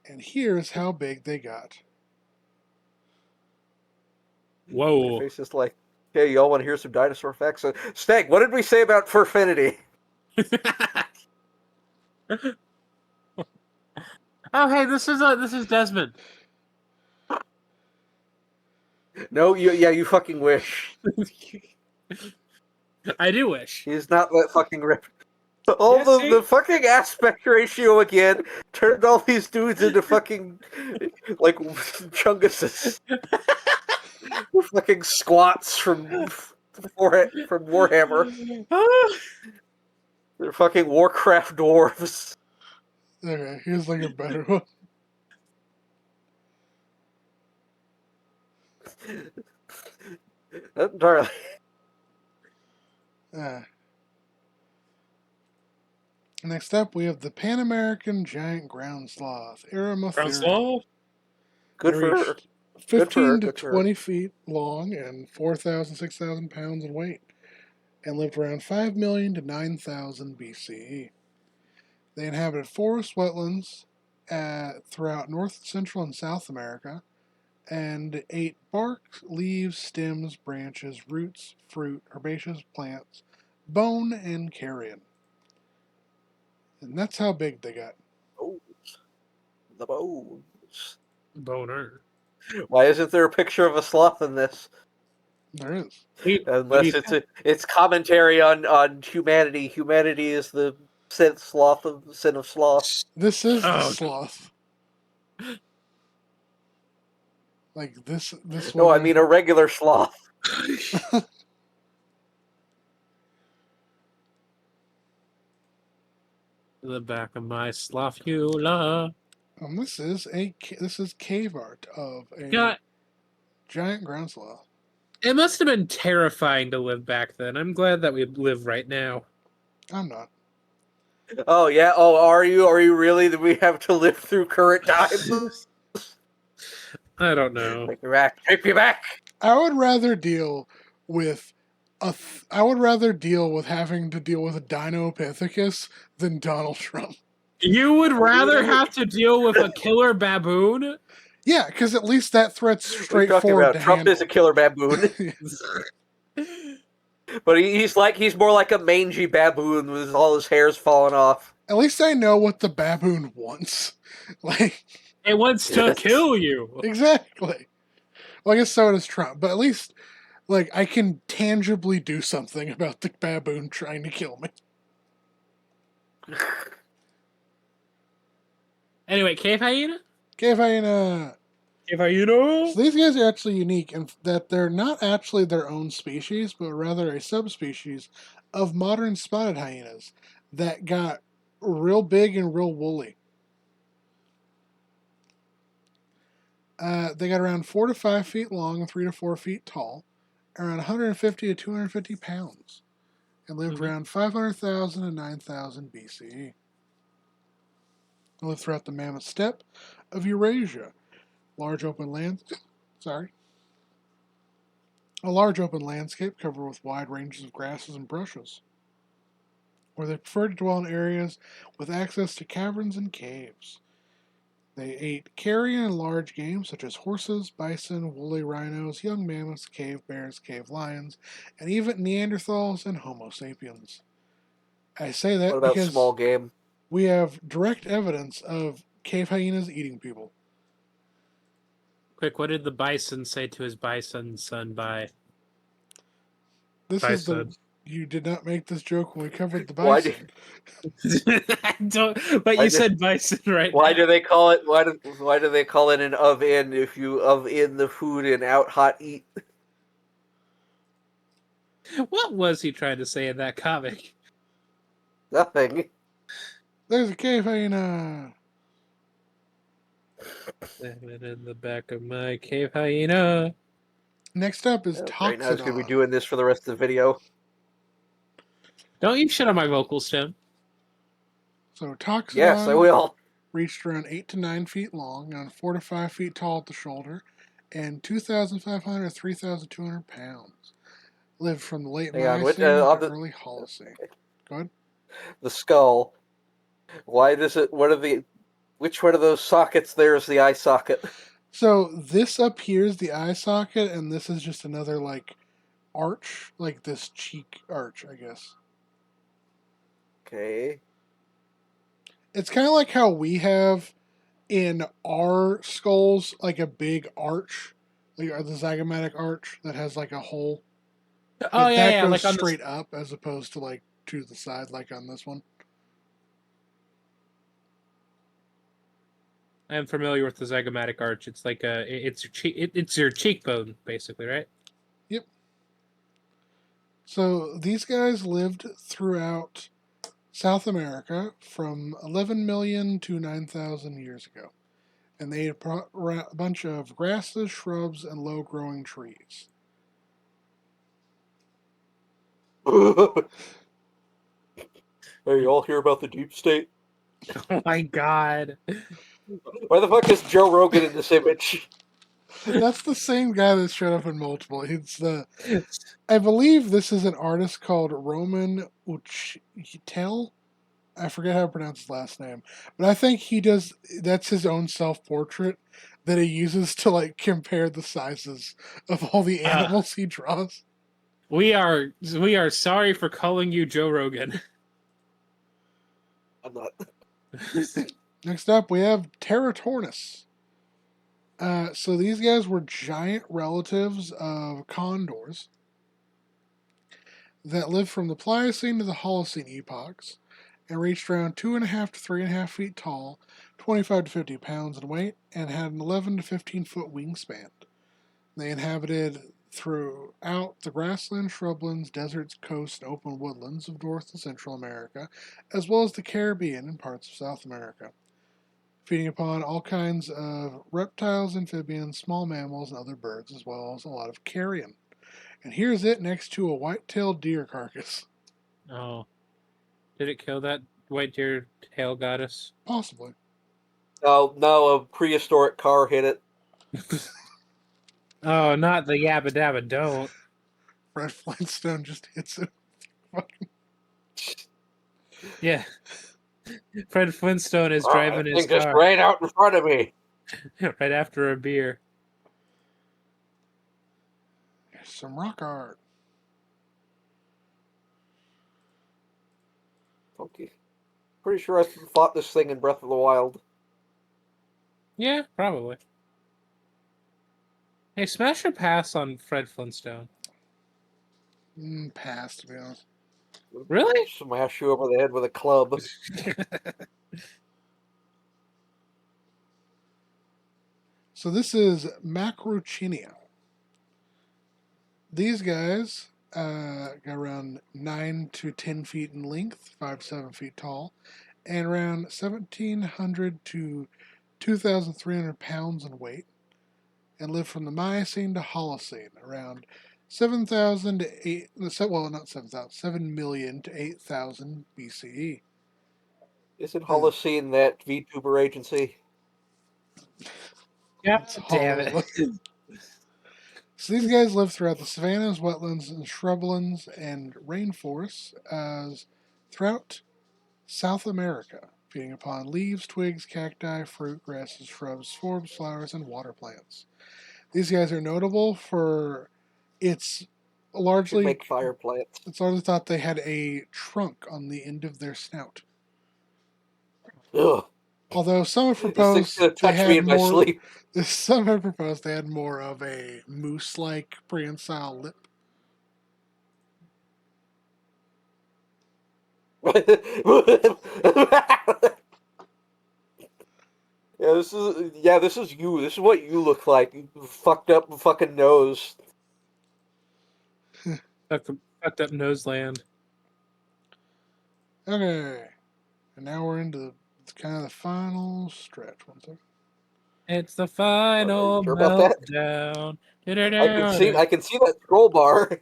And here's how big they got.
My
Whoa!
face is like, hey, y'all want to hear some dinosaur facts? Stag, what did we say about furfinity?
Oh, hey, this is Desmond.
No, you fucking wish.
I do wish.
He's not that fucking ripped. All
Yeah,
the,
see?
the fucking aspect ratio again turned all these dudes into fucking like chunguses. Fucking squats from Warhammer. They're fucking Warcraft dwarves.
Okay, here's like a better one.
Not entirely.
Next up, we have the Pan American giant ground sloth, Aramotherium.
Slow?
Good for her.
Reached
Good for her,
15 to
good for her.
20 feet long and 4,000, 6,000 pounds in weight, and lived around 5 million to 9,000 BCE. They inhabited forest wetlands throughout North, Central, and South America, and ate bark, leaves, stems, branches, roots, fruit, herbaceous plants, bone, and carrion. And that's how big they got.
Oh, the bones.
Boner.
Why isn't there a picture of a sloth in this?
There is.
Unless it's commentary on humanity. Humanity is the sin of sloth.
This is the
Oh.
sloth. Like this
No,
one.
I mean a regular sloth.
The back of my slothula.
This is cave art of a
God,
giant ground sloth.
it must have been terrifying to live back then. I'm glad that we live right now.
I'm not.
Oh yeah. Oh, are you? Are you really? That we have to live through current times?
I don't know.
Take you back. Take you back.
I would rather deal with I would rather deal with having to deal with a Dinopithecus than Donald Trump.
You would rather have to deal with a killer baboon?
Yeah, because at least that threat's
What are you talking
straightforward
about?
to
Trump
handle.
is a killer baboon, but he's more like a mangy baboon with all his hairs falling off.
At least I know what the baboon wants. Like,
It wants to kill you.
exactly. Well, I guess so does Trump, but at least, like, I can tangibly do something about the baboon trying to kill me.
Anyway, cave hyena?
Cave hyena.
Cave hyena?
So these guys are actually unique in that they're not actually their own species, but rather a subspecies of modern spotted hyenas that got real big and real woolly. They got around 4 to 5 feet long and 3 to 4 feet tall, around 150 to 250 pounds, and lived around 500,000 to 9,000 BCE. They lived throughout the mammoth steppe of Eurasia, a large open landscape covered with wide ranges of grasses and brushes, where they preferred to dwell in areas with access to caverns and caves. They ate carrion and large game such as horses, bison, woolly rhinos, young mammoths, cave bears, cave lions, and even Neanderthals and Homo sapiens. I say that
What about
because
small game?
we have direct evidence of cave hyenas eating people.
Quick, what did the bison say to his bison son by?
This is the
Bison.
You did not make this joke when we covered the
Why
bison.
I don't, but you said bison right
Why
now.
do they call it? Why do they call it an oven if you oven the food and out hot eat?
What was he trying to say in that comic?
Nothing.
There's a cave hyena.
In the back of my cave hyena.
Next up is
Right now, it's gonna be
Toxodon.
doing this for the rest of the video.
Don't you shit on my vocals, Tim.
So Toxodon
Yes, I will.
reached around 8 to 9 feet long and 4 to 5 feet tall at the shoulder, and 2,500 to 3,200 pounds. Lived from the late
Hang on,
Miocene to early Holocene. Go ahead.
The skull. Why does it? Which one of those sockets there is the eye socket?
So this up here is the eye socket, and this is just another like arch, like this cheek arch, I guess.
Okay.
It's kind of like how we have in our skulls, like a big arch, like the zygomatic arch that has like a hole.
Oh
But
yeah,
that
yeah,
goes
like on
straight up as opposed to like to the side, like on this one.
I'm familiar with the zygomatic arch. It's like it's your cheekbone, basically, right?
Yep. So these guys lived throughout South America from 11 million to 9,000 years ago, and they ate a bunch of grasses, shrubs, and low-growing trees.
Hey, you all hear about the deep state?
Oh my god.
Why the fuck is Joe Rogan in this image?
That's the same guy that showed up in multiple. I believe this is an artist called Roman Uchitel. I forget how to pronounce his last name, but I think he does. That's his own self-portrait that he uses to like compare the sizes of all the animals he draws.
We are sorry for calling you Joe Rogan.
I'm not.
Next up, we have Terratornis. So these guys were giant relatives of condors that lived from the Pliocene to the Holocene epochs and reached around 2.5 to 3.5 feet tall, 25 to 50 pounds in weight, and had an 11 to 15 foot wingspan. They inhabited throughout the grasslands, shrublands, deserts, coasts, and open woodlands of North and Central America, as well as the Caribbean and parts of South America, feeding upon all kinds of reptiles, amphibians, small mammals, and other birds, as well as a lot of carrion. And here's it next to a white-tailed deer carcass.
Oh. Did it kill that white deer tail goddess?
Possibly.
No, a prehistoric car hit it.
Oh, not the yabba dabba don't.
Fred Flintstone just hits it.
Yeah. Fred Flintstone is
That
driving his
thing just
car
ran out in front of me.
right after a beer.
Here's some rock art.
Okay. Pretty sure I fought this thing in Breath of the Wild.
Yeah, probably. Hey, smash or pass on Fred Flintstone?
Pass, to be honest.
Really?
Smash you over the head with a club.
So this is Macrochinia. These guys got around 9 to 10 feet in length, 5 to 7 feet tall, and around 1,700 to 2,300 pounds in weight, and live from the Miocene to Holocene, around 7,000 to 8, well, not 7,000, 7 million to 8,000 BCE.
Isn't Holocene that VTuber agency?
Yep.
It's
Damn
hollow.
it.
So these guys live throughout the savannas, wetlands, and shrublands and rainforests as throughout South America, feeding upon leaves, twigs, cacti, fruit, grasses, shrubs, forbs, flowers, and water plants. These guys are notable for it's largely
Make fire plants.
it's largely thought they had a trunk on the end of their snout.
Ugh.
Although some have
This thing's
proposed
gonna
they
touch me
had
in my
more.
sleep.
Some have proposed they had more of a moose-like prehensile lip.
This is you. This is what you look like. You fucked up fucking nose.
Fucked up nose land.
Okay, and now we're into kind of the final stretch. One second.
It's the final
Sure about that?
meltdown.
I can see that scroll bar.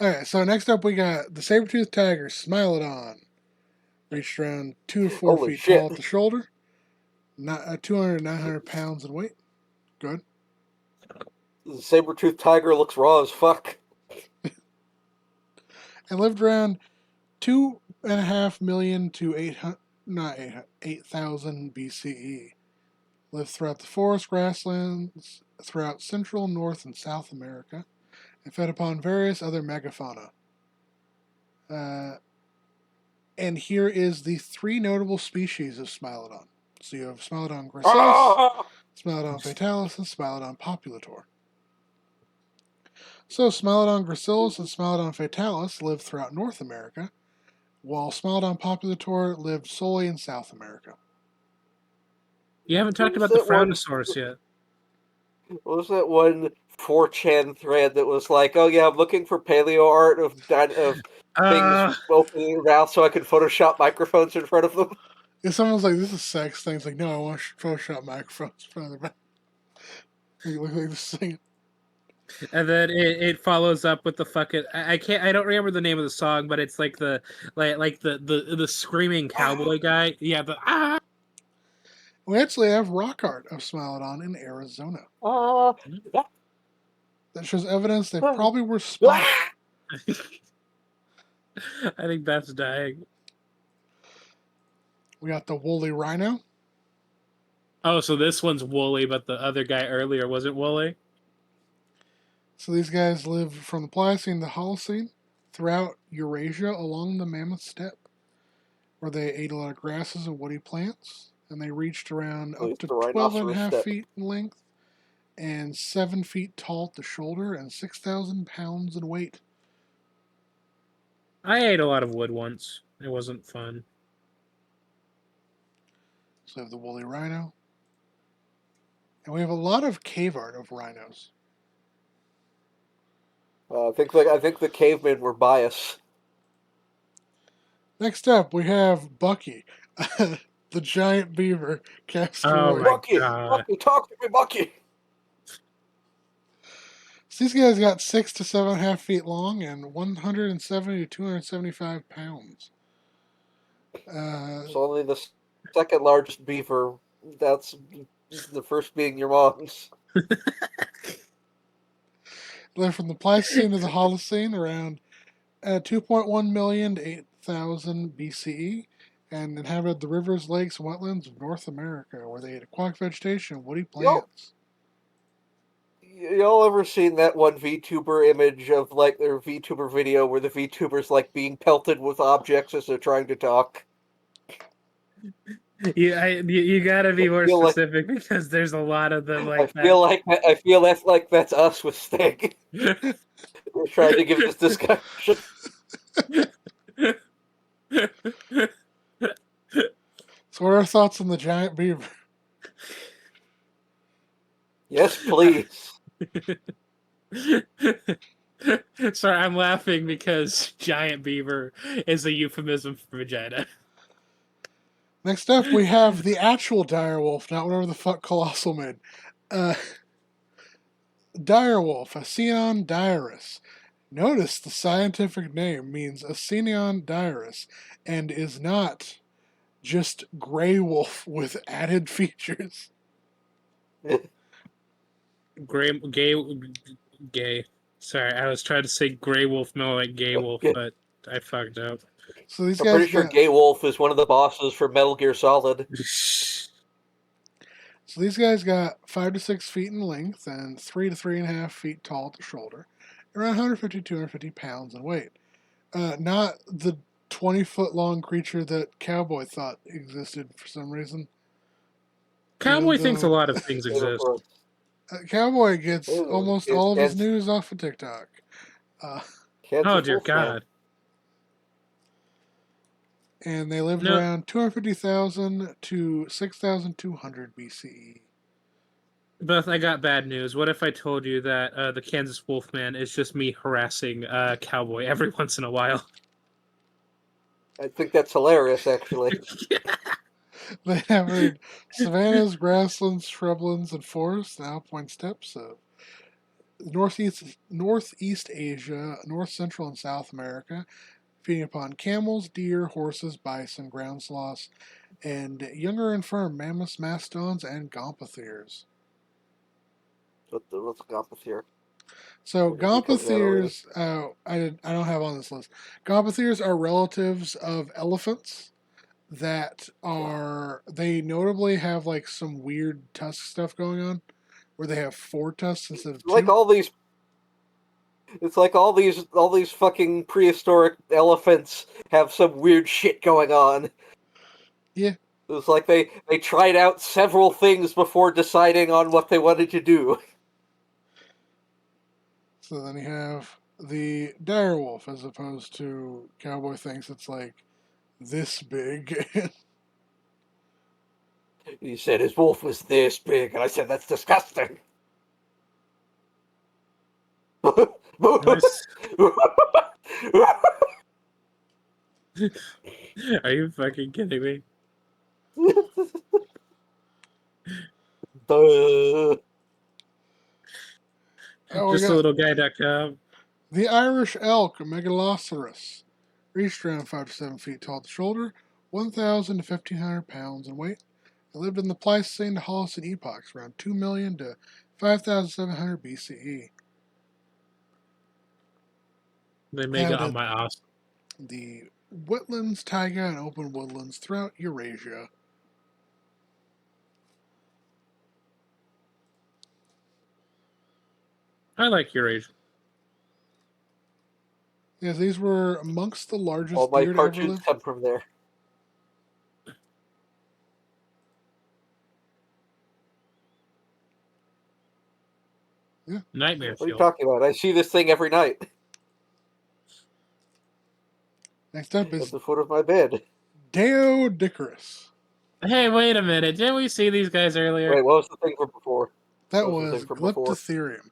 Okay, so next up we got the saber-toothed tiger, Smilodon. Reached around 2 to 4
Holy
feet
shit.
tall at the shoulder. 200 to 900 pounds in weight. Good.
The saber-toothed tiger looks raw as fuck.
And lived around 2.5 million to 8,000 BCE. Lived throughout the forest grasslands throughout Central, North, and South America, and fed upon various other megafauna. And here is the 3 notable species of Smilodon. So you have Smilodon gracilis,
Ah!
Smilodon fatalis, and Smilodon populator. So Smilodon gracilis and Smilodon fatalis lived throughout North America, while Smilodon populator lived solely in South America.
You haven't talked
What
about
was
the
that one?
Fraunosaurus yet.
What was that one 4chan thread that was like, oh yeah, I'm looking for paleo art of things opening their mouth so I can Photoshop microphones in front of them?
If someone's like, this is sex thing, it's like, no, I want to Photoshop microphones in front of their mouth. You look like this thing.
And then it follows up with the fucking I don't remember the name of the song, but it's like the screaming cowboy guy. Yeah, the
We actually have rock art of Smilodon in Arizona
Ah!
that shows evidence they probably were spotted.
I think Beth's dying.
We got the woolly rhino.
Oh, so this one's woolly, but the other guy earlier wasn't woolly?
So these guys lived from the Pliocene to the Holocene throughout Eurasia along the Mammoth Steppe, where they ate a lot of grasses and woody plants, and they reached around
At
up
least
to
the
12 and a
rhinoceros
half
steppe.
feet in length and 7 feet tall at the shoulder and 6,000 pounds in weight.
I ate a lot of wood once. It wasn't fun.
So we have the woolly rhino. And we have a lot of cave art of rhinos.
I think the cavemen were biased.
Next up, we have Bucky, the giant beaver
Oh
Castor.
my
Bucky,
god.
Bucky, talk to me, Bucky.
So these guys got 6 to 7.5 feet long and 170 to 275 pounds.
It's only the second largest beaver. That's the first being your mom's.
They're from the Pleistocene to the Holocene, around 2.1 million to 8,000 BCE, and inhabited the rivers, lakes, and wetlands of North America, where they ate aquatic vegetation and woody plants.
Y'all ever seen that one VTuber image of like their VTuber video where the VTuber's like being pelted with objects as they're trying to talk?
You gotta be more
feel like-
specific because there's a lot of them
I
like
feel that's us with Stig.
that.
We're trying to give this discussion.
So, what are our thoughts on the giant beaver?
Yes, please.
Sorry, I'm laughing because giant beaver is a euphemism for vagina.
Next up, we have the actual direwolf, not whatever the fuck Colossal made. Direwolf, Ascension dirus. Notice the scientific name means Ascension dirus and is not just gray wolf with added features.
Gay. Sorry, I was trying to say gray wolf, no, like gay wolf, but I fucked up.
So these
I'm
guys
pretty sure
got,
Gay Wolf is one of the bosses for Metal Gear Solid.
so these guys got 5 to 6 feet in length and 3 to 3.5 feet tall at the shoulder, around 150 to 250 pounds in weight. Not the 20-foot long creature that Cowboy thought existed for some reason.
Cowboy thinks a lot of things exist.
Cowboy gets
Ooh,
almost
it's
all of his
Kansas-
news off of TikTok.
Kansas
Oh dear
Wolfman.
God!
And they lived
No.
around 250,000 to 6,200 BCE.
Beth, I got bad news. What if I told you that the Kansas Wolfman is just me harassing Cowboy every once in a while?
I think that's hilarious, actually.
They inhabited savannas, grasslands, shrublands, and forests, and alpine steppes of Northeast Asia, North Central and South America, feeding upon camels, deer, horses, bison, ground sloths, and younger and firm mammoths, mastodons, and gomphotheres.
What's up with here?
So
Did we cover that already?
gomphotheres, I don't have on this list. Gomphotheres are relatives of elephants that they notably have like some weird tusk stuff going on, where they have 4 tusks instead of 2.
Like all these. It's like all these fucking prehistoric elephants have some weird shit going on.
Yeah.
It's like they tried out several things before deciding on what they wanted to do.
So then you have the direwolf, as opposed to Cowboy thinks it's like this big.
He said his wolf was this big, and I said that's disgusting.
Nice. Are you fucking kidding me?
Duh.
Oh, we
Just a
got
little guy.com.
the Irish elk, Megaloceros, reached around 5 to 7 feet tall at the shoulder, 1,000 to 1,500 pounds in weight. It lived in the Pleistocene to Holocene epochs, around 2 million to 5,700 BCE.
They make it on
Inhabited
my ass.
the wetlands, taiga, and open woodlands throughout Eurasia.
I like Eurasia.
Yes, these were amongst the
All
largest
my
deer to ever
cartoons
live.
come from there.
Nightmare
What are you
Fuel.
talking about? I see this thing every night
Next up
at
is
the foot of my bed.
Deodicarus.
Hey, wait a minute. Didn't we see these guys earlier?
Wait, what was the thing from before?
That
What was the
was
thing from before?
Glyptotherium.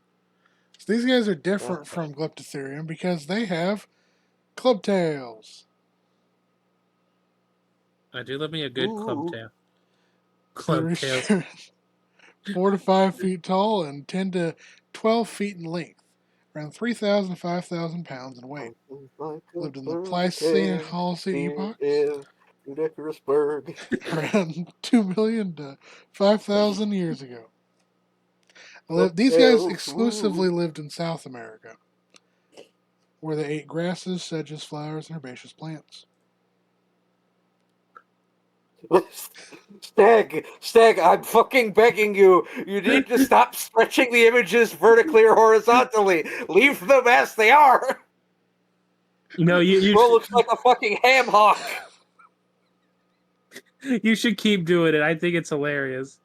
So these guys are different from Glyptotherium because they have club tails.
I do love me a good club
Ooh.
tail.
They
Club
reach
tails.
4 to 5 feet tall and 10 to 12 feet in length, around 3,000 to 5,000 pounds in weight. Lived in the Pliocene Holocene epoch,
is Udecarusburg.
around 2 million to 5,000 years ago.
Club
These guys
tails,
exclusively
ooh.
lived in South America, where they ate grasses, sedges, flowers, and herbaceous plants.
Stag, I'm fucking begging you. You need to stop stretching the images vertically or horizontally. Leave them as they are.
No, you
Bro looks like a fucking ham hock.
you should keep doing it. I think it's hilarious.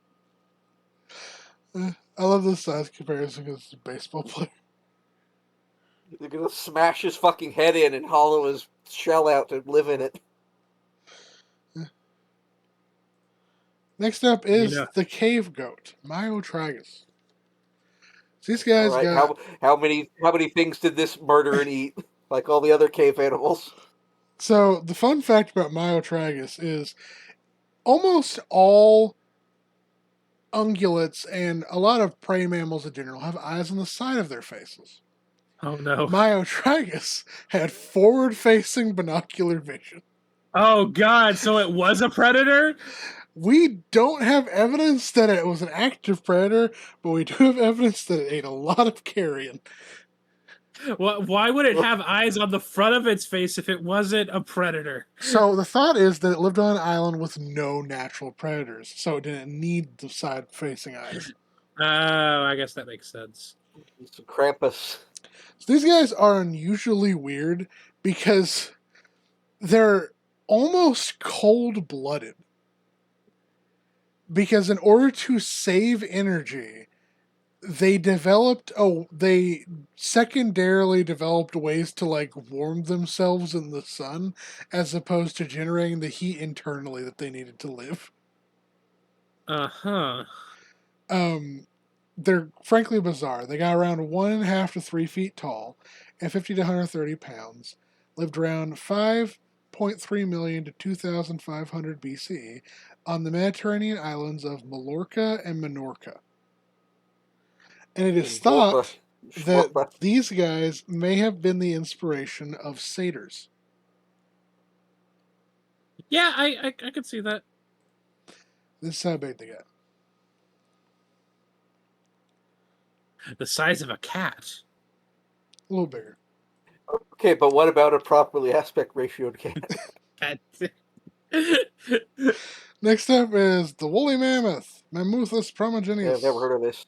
I love this size comparison because it's a baseball player.
They're gonna smash his fucking head in and hollow his shell out to live in it.
Next up is
know.
the cave goat, Myotragus. These guys
All right,
got
how many things did this murder and eat? Like all the other cave animals.
so the fun fact about Myotragus is almost all ungulates and a lot of prey mammals in general have eyes on the side of their faces.
Oh no.
Myotragus had forward-facing binocular vision.
Oh god, so it was a predator?
We don't have evidence that it was an active predator, but we do have evidence that it ate a lot of carrion.
Why would it have eyes on the front of its face if it wasn't a predator?
So the thought is that it lived on an island with no natural predators, so it didn't need the side-facing eyes.
Oh, I guess that makes sense.
It's a Krampus.
So these guys are unusually weird because they're almost cold-blooded. Because in order to save energy, they secondarily developed ways to like warm themselves in the sun as opposed to generating the heat internally that they needed to live.
Uh-huh.
They're frankly bizarre. They got around 1.5 to 3 feet tall and 50 to 130 pounds. Lived around 5.3 million to 2,500 BC on the Mediterranean islands of Mallorca and Minorca. And it is thought that these guys may have been the inspiration of satyrs.
Yeah, I could see that.
This is how big they got.
The size of a cat.
A little bigger.
Okay, but what about a properly aspect ratioed cat?
Next up is the woolly mammoth, Mammuthus primigenius.
Yeah, I've never heard of this.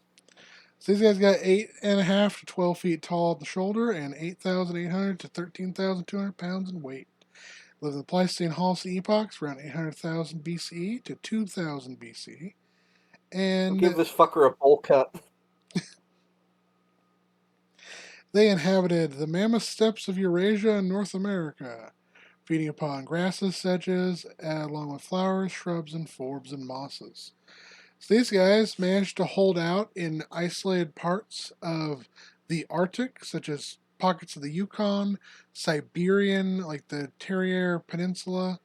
So these guys got 8.5 to 12 feet tall at the shoulder and 8,800 to 13,200 pounds in weight. Lived in the Pleistocene Holocene epochs around 800,000 BCE to 2000 BCE. And
give this fucker a bowl cut.
they inhabited the mammoth steppes of Eurasia and North America, feeding upon grasses, sedges, along with flowers, shrubs, and forbs and mosses. So these guys managed to hold out in isolated parts of the Arctic, such as pockets of the Yukon, Siberian, like the Terrier Peninsula.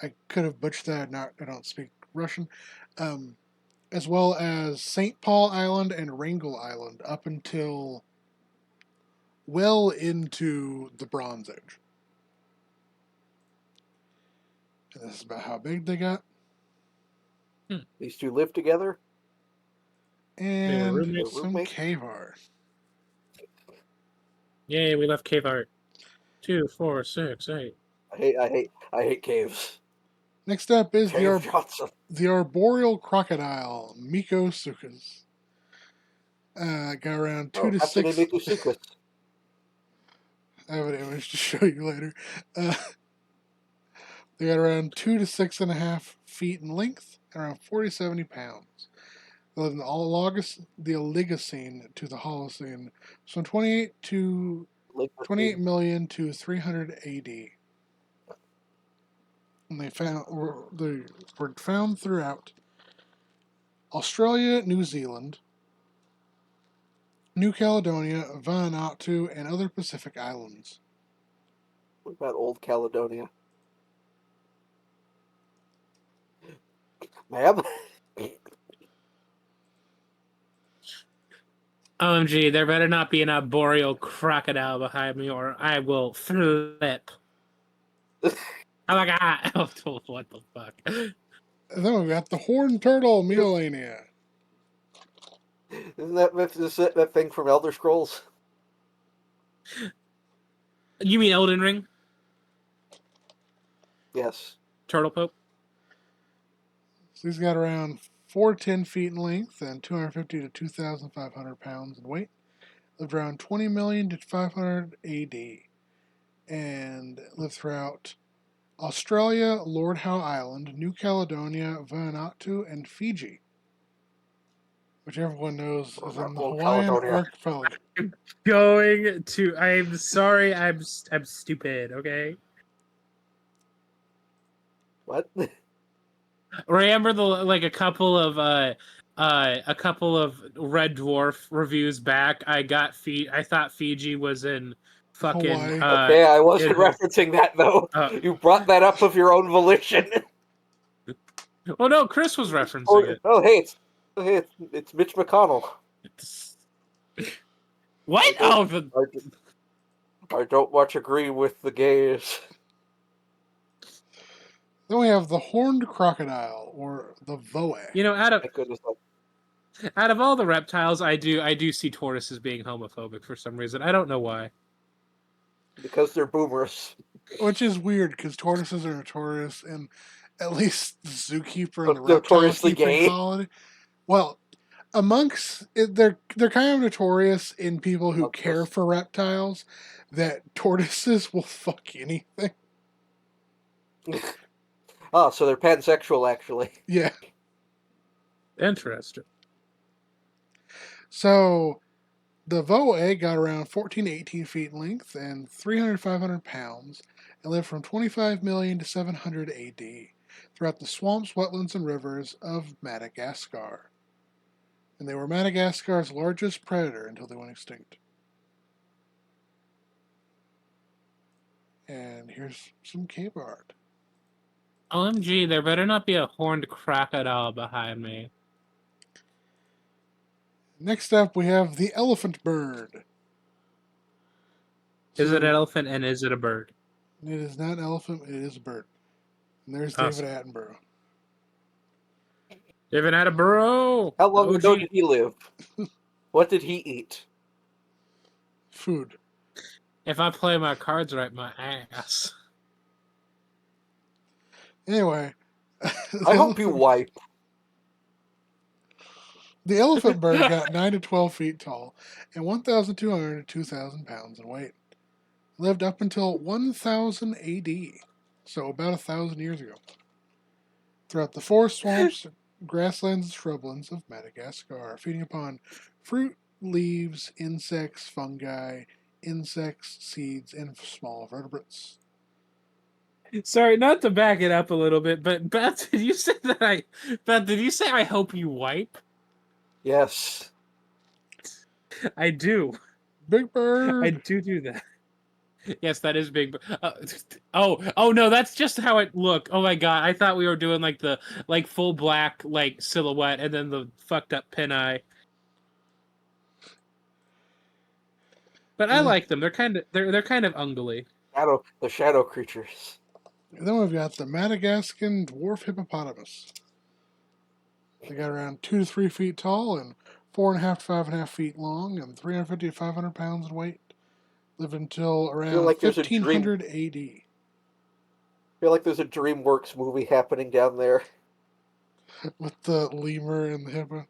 I could have butchered that. I don't speak Russian. As well as St. Paul Island and Wrangel Island up until well into the Bronze Age. And this is about how big they got.
These two live together?
And
roommates.
some cave art.
Yay, we left cave art. 2, 4, 6, 8.
I hate caves.
Next up is
Cave Johnson.
the arboreal crocodile, Mikosuchus. Got around 2 to
Hatsune
6.
Mikusukas.
I have an image to show you later. They got around 2 to 6.5 feet in length, and around 40 to 70 pounds. They live in the Oligocene to the Holocene, so 28 million to 300 AD. And they were found throughout Australia, New Zealand, New Caledonia, Vanuatu, and other Pacific islands.
What about Old Caledonia? Ma'am?
OMG, there better not be an arboreal crocodile behind me or I will flip. Oh my god. Oh, what the fuck?
And then we've got the horned turtle, Meolania.
Isn't that thing from Elder Scrolls?
You mean Elden Ring?
Yes.
Turtle Pope?
So he's got around 4 to 10 feet in length and 250 to 2,500 pounds in weight. Lived around 20 million to 500 AD. And lived throughout Australia, Lord Howe Island, New Caledonia, Vanuatu, and Fiji. Which everyone knows is in the
Old
Hawaiian
Caledonia.
archipelago.
I'm sorry, I'm stupid, okay?
What?
Remember a couple of Red Dwarf reviews back. I thought Fiji was in fucking
Hawaii.
Okay, I wasn't
in-
referencing that though. You brought that up of your own volition.
well, no, Chris was referencing it.
It's Mitch McConnell.
What?
I don't much agree with the gays.
Then we have the horned crocodile, or the voe.
You know, out
Thank goodness.
of all the reptiles, I do see tortoises being homophobic for some reason. I don't know why.
Because they're boomers.
Which is weird, because tortoises are notorious, and at least the zookeeper and the reptile
Notoriously
keeping
gay.
colony. Well, amongst they're kind of notorious in people who care for reptiles that tortoises will fuck anything.
Oh, so they're pansexual, actually.
Yeah.
Interesting.
So the voe got around 14 to 18 feet in length and 300 to 500 pounds and lived from 25 million to 700 AD throughout the swamps, wetlands, and rivers of Madagascar. And they were Madagascar's largest predator until they went extinct. And here's some cave art.
OMG, there better not be a horned crocodile behind me.
Next up, we have the elephant bird.
Is it an elephant and is it a bird?
It is not an elephant, it is a bird. And there's
Awesome.
David Attenborough.
David Attenborough!
How long
OG.
ago did he live? What did he eat?
Food.
If I play my cards right, my ass.
Anyway.
I hope you wipe.
The elephant bird got 9 to 12 feet tall and 1,200 to 2,000 pounds in weight. Lived up until 1000 AD, so about 1,000 years ago. Throughout the forest, swamps, grasslands, and shrublands of Madagascar, feeding upon fruit, leaves, insects, fungi, seeds, and small vertebrates.
Sorry, not to back it up a little bit, but Beth, did you say I hope you wipe?
Yes.
I do.
Big bird.
I do that. Yes, that is big. Oh no, that's just how it looked. Oh my god, I thought we were doing the full black silhouette and then the fucked up pin eye. But I like them. They're kind of ungly.
The shadow creatures.
And then we've got the Madagascan dwarf hippopotamus. They got around 2 to 3 feet tall and 4.5 to 5.5 feet long and 350 to 500 pounds in weight. Lived until around 1500 AD.
feel like there's a DreamWorks movie happening down there.
with the lemur and the hippo.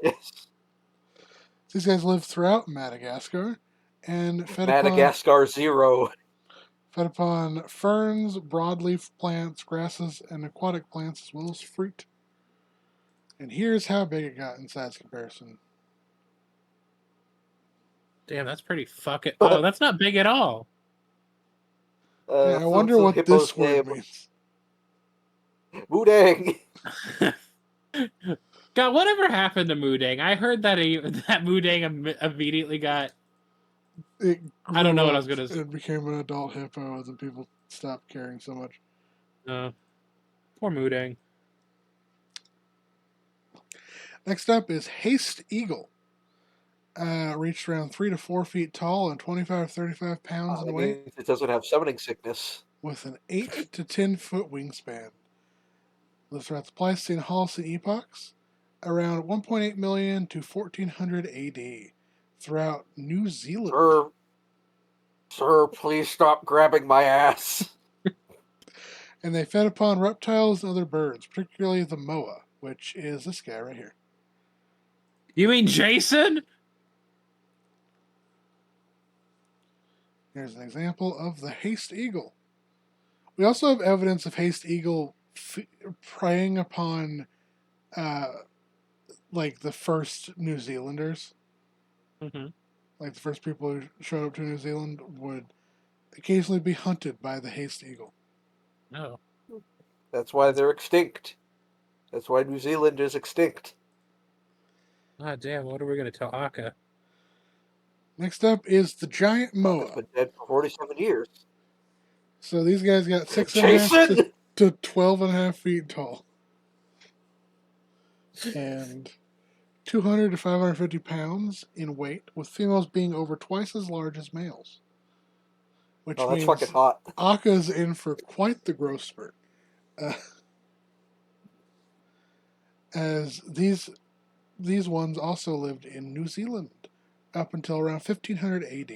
Yes.
These guys live throughout Madagascar and
Madagascar Zero.
fed upon ferns, broadleaf plants, grasses, and aquatic plants, as well as fruit. And here's how big it got in size comparison.
Damn, that's pretty fucking. Oh, that's not big at all.
Yeah, I wonder what this word means.
Moodang.
God, whatever happened to Moodang? I heard that that Moodang immediately got.
It
I don't know what I was
grew
gonna
up
say.
and became an adult hippo, and then people stopped caring so much.
Poor Moodang.
Next up is Haste Eagle. Reached around 3 to 4 feet tall and 25 to 35 pounds in
That
weight,
means it doesn't have summoning sickness.
with an 8 to 10 foot wingspan. Lives throughout the Pleistocene and Holocene epochs, around 1.8 million to 1400 AD, throughout New Zealand.
Sir, please stop grabbing my ass.
And they fed upon reptiles and other birds, particularly the moa, which is this guy right here.
You mean Jason?
Here's an example of the Haste Eagle. We also have evidence of Haste Eagle preying upon, like, the first New Zealanders.
Mm-hmm.
Like, the first people who showed up to New Zealand would occasionally be hunted by the Haste Eagle.
No.
That's why they're extinct. That's why New Zealand is extinct.
Ah, damn, what are we going to tell Akka?
Next up is the giant
It's
moa.
been dead for 47 years.
So these guys got 6.5 to 12.5 feet tall. And 200 to 550 pounds in weight, with females being over twice as large as males. Which
Oh, that's
means
fucking hot.
Akka's in for quite the growth spurt. As these ones also lived in New Zealand up until around 1500 AD,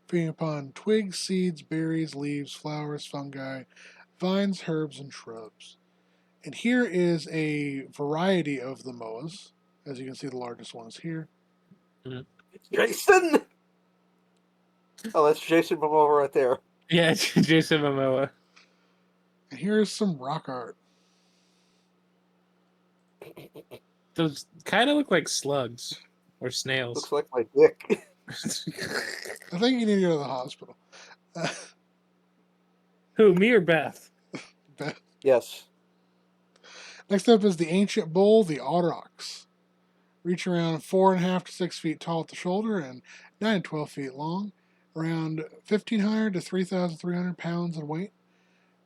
feeding upon twigs, seeds, berries, leaves, flowers, fungi, vines, herbs, and shrubs. And here is a variety of the moas. As you can see, the largest one is here.
Jason! Oh, that's Jason Momoa right there.
Yeah, it's Jason Momoa.
And here's some rock art.
Those kind of look like slugs or snails.
Looks like my dick.
I think you need to go to the hospital.
Who, me or Beth?
Beth.
Yes.
Next up is the ancient bull, the aurochs. Reach around 4.5 to 6 feet tall at the shoulder and 9 to 12 feet long, around 1,500 to 3,300 pounds in weight,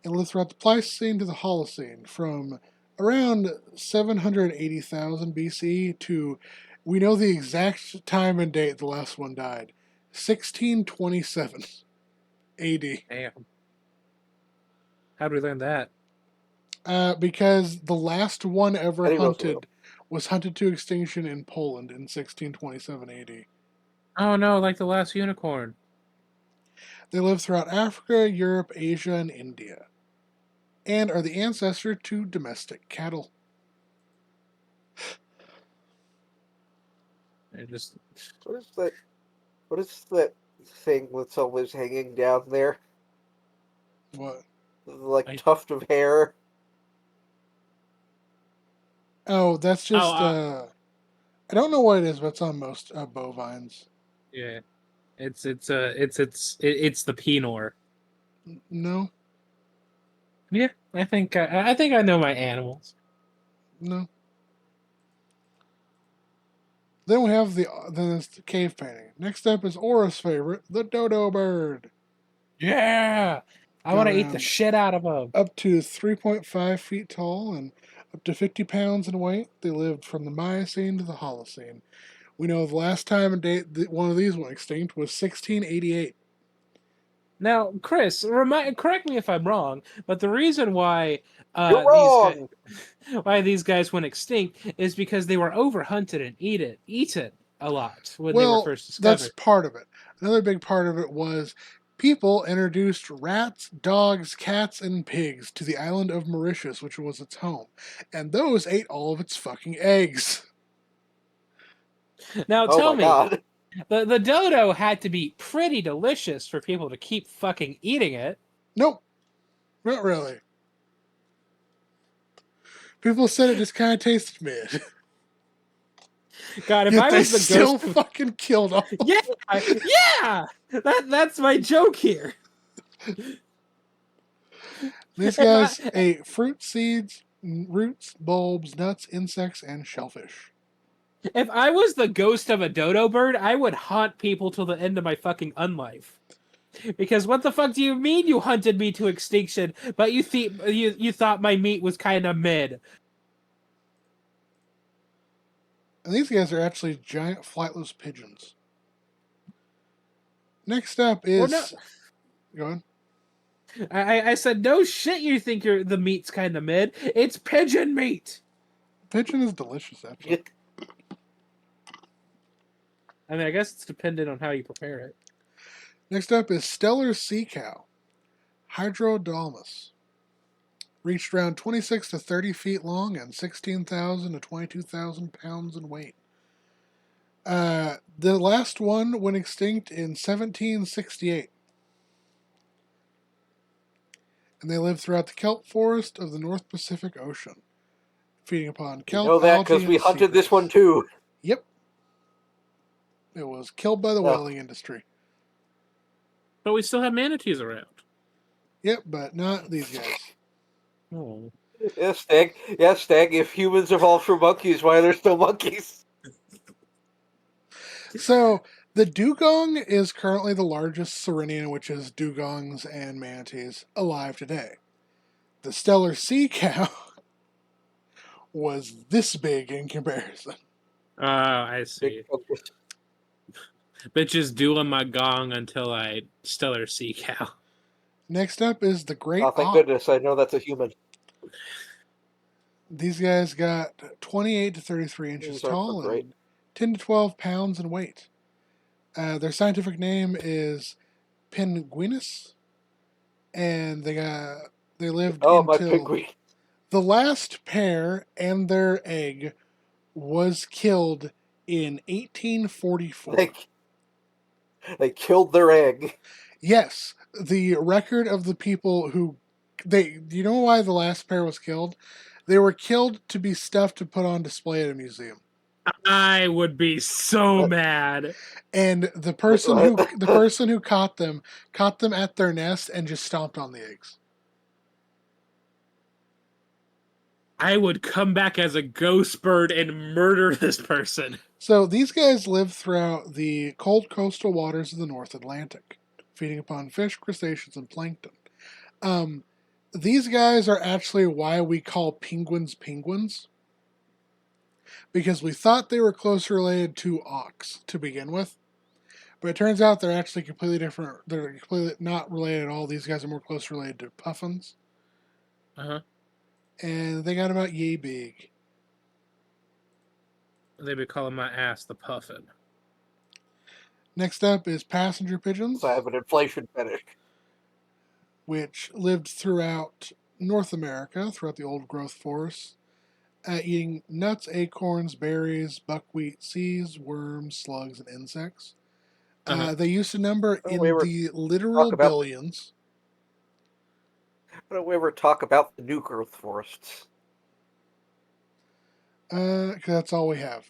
and live throughout the Pleistocene to the Holocene, from around 780,000 BC to, we know the exact time and date the last one died, 1627 AD.
Damn. How did we learn that?
Because the last one ever
Eddie
hunted
Roosevelt.
was hunted to extinction in Poland in 1627 AD.
Oh no, like the last unicorn.
They live throughout Africa, Europe, Asia, and India, and are the ancestor to domestic cattle.
They're just
What is that? What is that thing that's always hanging down there?
What?
Like tuft of hair.
Oh, that's just I don't know what it is, but it's on most bovines.
yeah. It's the penor.
No,
Yeah, I think I know my animals.
no. Then we have it's the cave painting. Next up is Aura's favorite, the dodo bird.
Yeah, I want to eat the shit out of them.
Up to 3.5 feet tall and up to 50 pounds in weight. They lived from the Miocene to the Holocene. We know the last time and date that one of these went extinct was 1688.
Now, Chris, correct me if I'm wrong, but the reason why
You're wrong!
these guys went extinct is because they were overhunted and eaten a lot when they were first discovered.
That's part of it. Another big part of it was people introduced rats, dogs, cats, and pigs to the island of Mauritius, which was its home, and those ate all of its fucking eggs.
Now
Oh
tell
my
me,
god.
the dodo had to be pretty delicious for people to keep fucking eating it.
Nope, not really. People said it just kind of tasted mid.
God, if
Yet
I
they
was the
still
ghost of...
fucking killed all.
Yeah! That's my joke here.
These
If
guys
I,
ate fruit, seeds, roots, bulbs, nuts, insects, and shellfish.
if I was the ghost of a dodo bird, I would haunt people till the end of my fucking unlife. Because what the fuck do you mean you hunted me to extinction, but you thought my meat was kind of mid?
And these guys are actually giant flightless pigeons. Next up is...
Well, no,
Go on.
I said no shit. You think the meat's kind of mid? It's pigeon meat.
Pigeon is delicious, actually.
I mean, I guess it's dependent on how you prepare it.
Next up is stellar sea cow, Hydrodalmus. Reached around 26 to 30 feet long and 16,000 to 22,000 pounds in weight. The last one went extinct in 1768. And they live throughout the kelp forest of the North Pacific Ocean, feeding upon kelp,
You know that
algae,
because we
and
hunted this
seagrass.
one too.
Yep. It was killed by the whaling industry.
But we still have manatees around.
Yep, but not these guys.
Oh.
Yes, Stag. Yes, Stag. If humans evolved from monkeys, why are there still monkeys?
So, the dugong is currently the largest saurian, which is dugongs and manatees, alive today. The stellar sea cow was this big in comparison.
Oh, I see. Bitches doing my gong until I stellar sea cow.
Next up is the great
Oh, thank
auk.
goodness, I know that's a human.
These guys got 28 to 33 inches
These are
tall
great.
and 10 to 12 pounds in weight. Their scientific name is Penguinus, and they lived
Oh, my
until
penguin.
the last pair and their egg was killed in 1844.
They killed their egg.
Yes, the record of the people who you know why the last pair was killed? They were killed to be stuffed to put on display at a museum.
I would be so mad.
And the person who caught them at their nest and just stomped on the eggs.
I would come back as a ghost bird and murder this person.
So these guys live throughout the cold coastal waters of the North Atlantic, feeding upon fish, crustaceans, and plankton. These guys are actually why we call penguins penguins, because we thought they were closely related to auks to begin with, but it turns out they're actually completely different. They're completely not related at all. These guys are more closely related to puffins.
Uh-huh.
And they got about yay big.
They be calling my ass the puffin.
Next up is passenger pigeons,
I have an inflation fetish.
which lived throughout North America, throughout the old growth forests, eating nuts, acorns, berries, buckwheat, seeds, worms, slugs, and insects. They used to number in the literal billions.
Why don't we ever talk about the new growth forests?
Because that's all we have.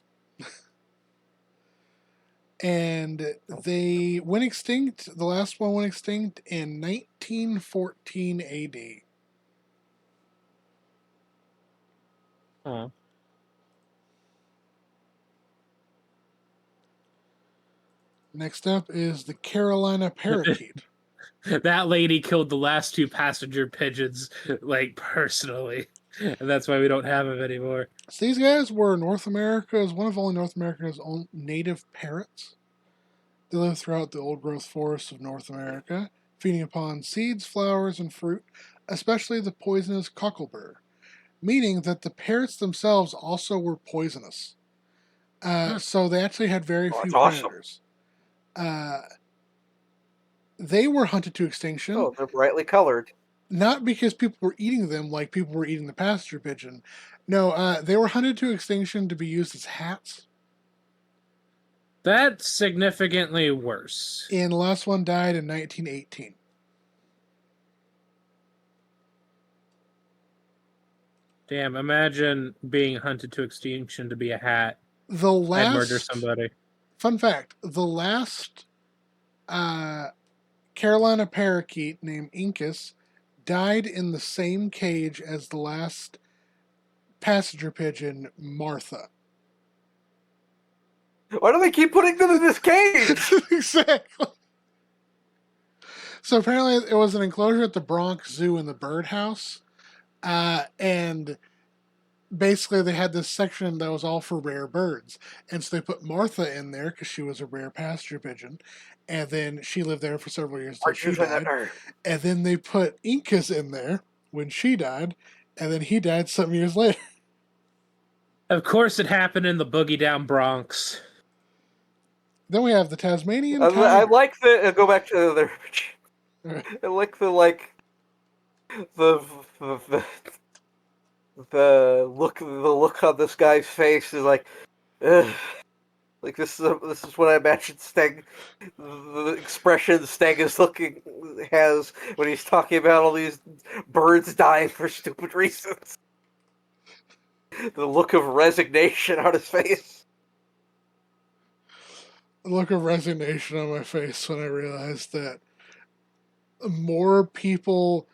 And they went extinct. The last one went extinct in 1914 AD.
Huh.
Next up is the Carolina parakeet.
That lady killed the last two passenger pigeons, like, personally. And that's why we don't have them anymore.
So these guys were one of only North America's own native parrots. They live throughout the old growth forests of North America, feeding upon seeds, flowers, and fruit, especially the poisonous cocklebur, meaning that the parrots themselves also were poisonous. So they actually had very few predators. they were hunted to extinction.
Oh, they're brightly colored.
Not because people were eating them like people were eating the passenger pigeon. No, they were hunted to extinction to be used as hats.
That's significantly worse.
And the last one died in 1918.
Damn, imagine being hunted to extinction to be a hat.
The last
I'd murder somebody.
Fun fact: the last Carolina parakeet named Incus died in the same cage as the last passenger pigeon, Martha.
Why do they keep putting them in this cage?
Exactly. So apparently, it was an enclosure at the Bronx Zoo in the birdhouse, and basically they had this section that was all for rare birds, and so they put Martha in there because she was a rare passenger pigeon, and then she lived there for several years until she died. And then they put Incas in there when she died, and then he died some years later.
Of course, it happened in the boogie down Bronx.
Then we have the Tasmanian
I
tiger.
like the go back to the. I like the the look on this guy's face is like, ugh. Like this is what I imagine Steg, the expression Steg has when he's talking about all these birds dying for stupid reasons. The look of resignation on his face.
The look of resignation on my face when I realized that more people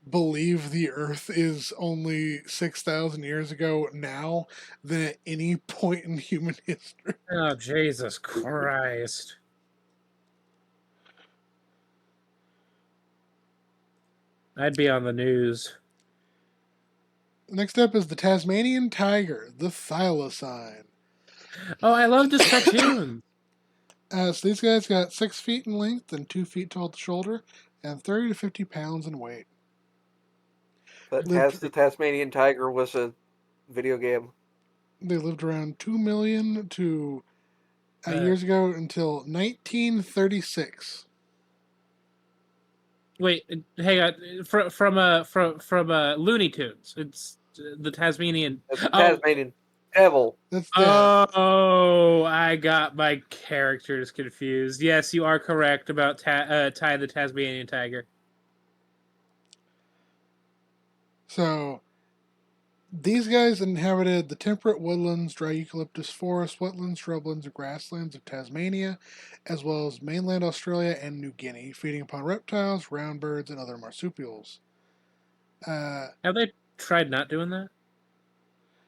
believe the Earth is only 6,000 years ago now than at any point in human history.
Oh, Jesus Christ. I'd be on the news.
Next up is the Tasmanian tiger, the thylacine.
Oh, I love this cartoon.
So these guys got 6 feet in length and 2 feet tall at the shoulder, and 30 to 50 pounds in weight.
The Tasmanian tiger was a video game.
They lived around 2 million to years ago until 1936.
Wait, hang on. From Looney Tunes. It's the Tasmanian.
That's the Tasmanian devil.
That's that.
Oh, I got my characters confused. Yes, you are correct about Ty the Tasmanian tiger.
So, these guys inhabited the temperate woodlands, dry eucalyptus forests, wetlands, shrublands, and grasslands of Tasmania, as well as mainland Australia and New Guinea, feeding upon reptiles, round birds, and other marsupials.
Have they tried not doing that?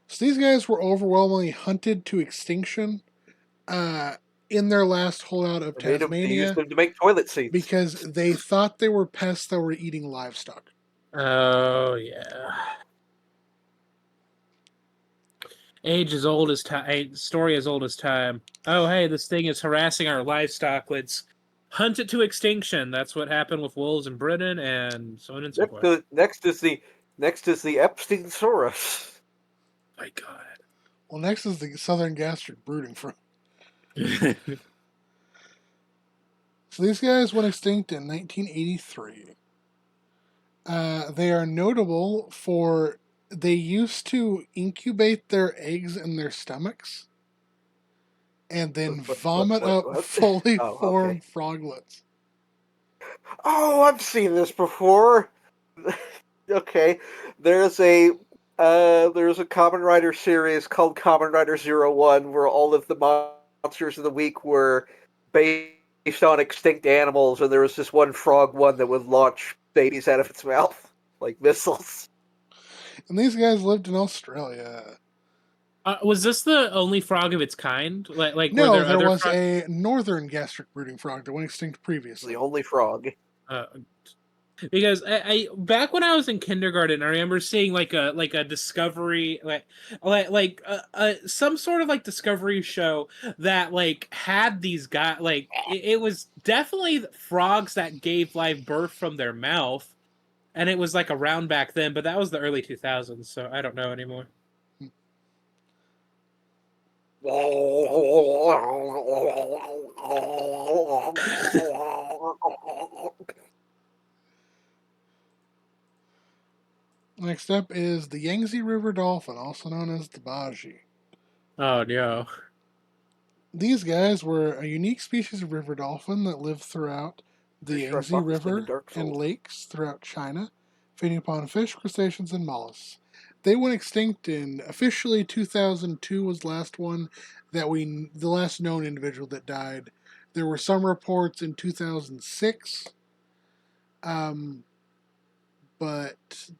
So these guys were overwhelmingly hunted to extinction in their last holdout of
They
Tasmania
used them to make toilet seats
because they thought they were pests that were eating livestock.
Oh, yeah. Age as old as time. Story as old as time. Oh, hey, this thing is harassing our livestock. Let's hunt it to extinction. That's what happened with wolves in Britain, and so on and so forth.
Next is the Epstein-saurus.
My God.
Well, next is the southern gastric brooding frog. So these guys went extinct in 1983. They are notable for they used to incubate their eggs in their stomachs and then vomit up fully formed froglets.
Oh, I've seen this before. Okay, there's a Kamen Rider series called Kamen Rider 01 where all of the monsters of the week were based on extinct animals, and there was this one frog one that would launch babies out of its mouth like missiles.
And these guys lived in Australia.
Was this the only frog of its kind? Like
no, there was a northern gastric brooding frog that went extinct previously.
The only frog.
Because I back when I was in kindergarten, I remember seeing like a discovery some sort of like discovery show that like had these guys like it was definitely frogs that gave live birth from their mouth, and it was like around back then, but that was the early 2000s, so I don't know anymore.
Next up is the Yangtze River dolphin, also known as the Baji.
Oh no.
These guys were a unique species of river dolphin that lived throughout the
Pretty sure I
Yangtze
fought this thing in
River
Dark
and
Souls.
lakes throughout China, feeding upon fish, crustaceans, and mollusks. They went extinct in officially 2002 was the last one the last known individual that died. There were some reports in 2006, but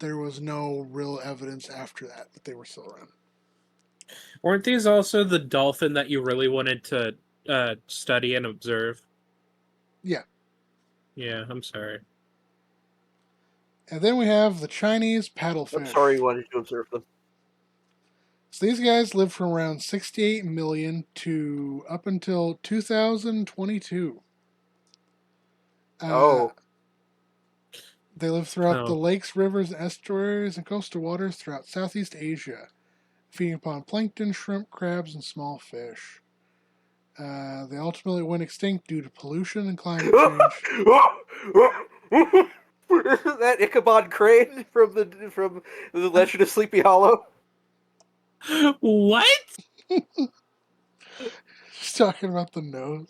there was no real evidence after that they were still around.
Weren't these also the dolphin that you really wanted to study and observe?
Yeah.
Yeah, I'm sorry.
And then we have the Chinese paddlefish.
I'm sorry you wanted to observe them.
So these guys lived from around 68 million to up until 2022.
Oh.
They live throughout the
Oh.
lakes, rivers, estuaries, and coastal waters throughout Southeast Asia, feeding upon plankton, shrimp, crabs, and small fish. They ultimately went extinct due to pollution and climate change.
Isn't that Ichabod Crane from the Legend of Sleepy Hollow?
What?
Just talking about the nose.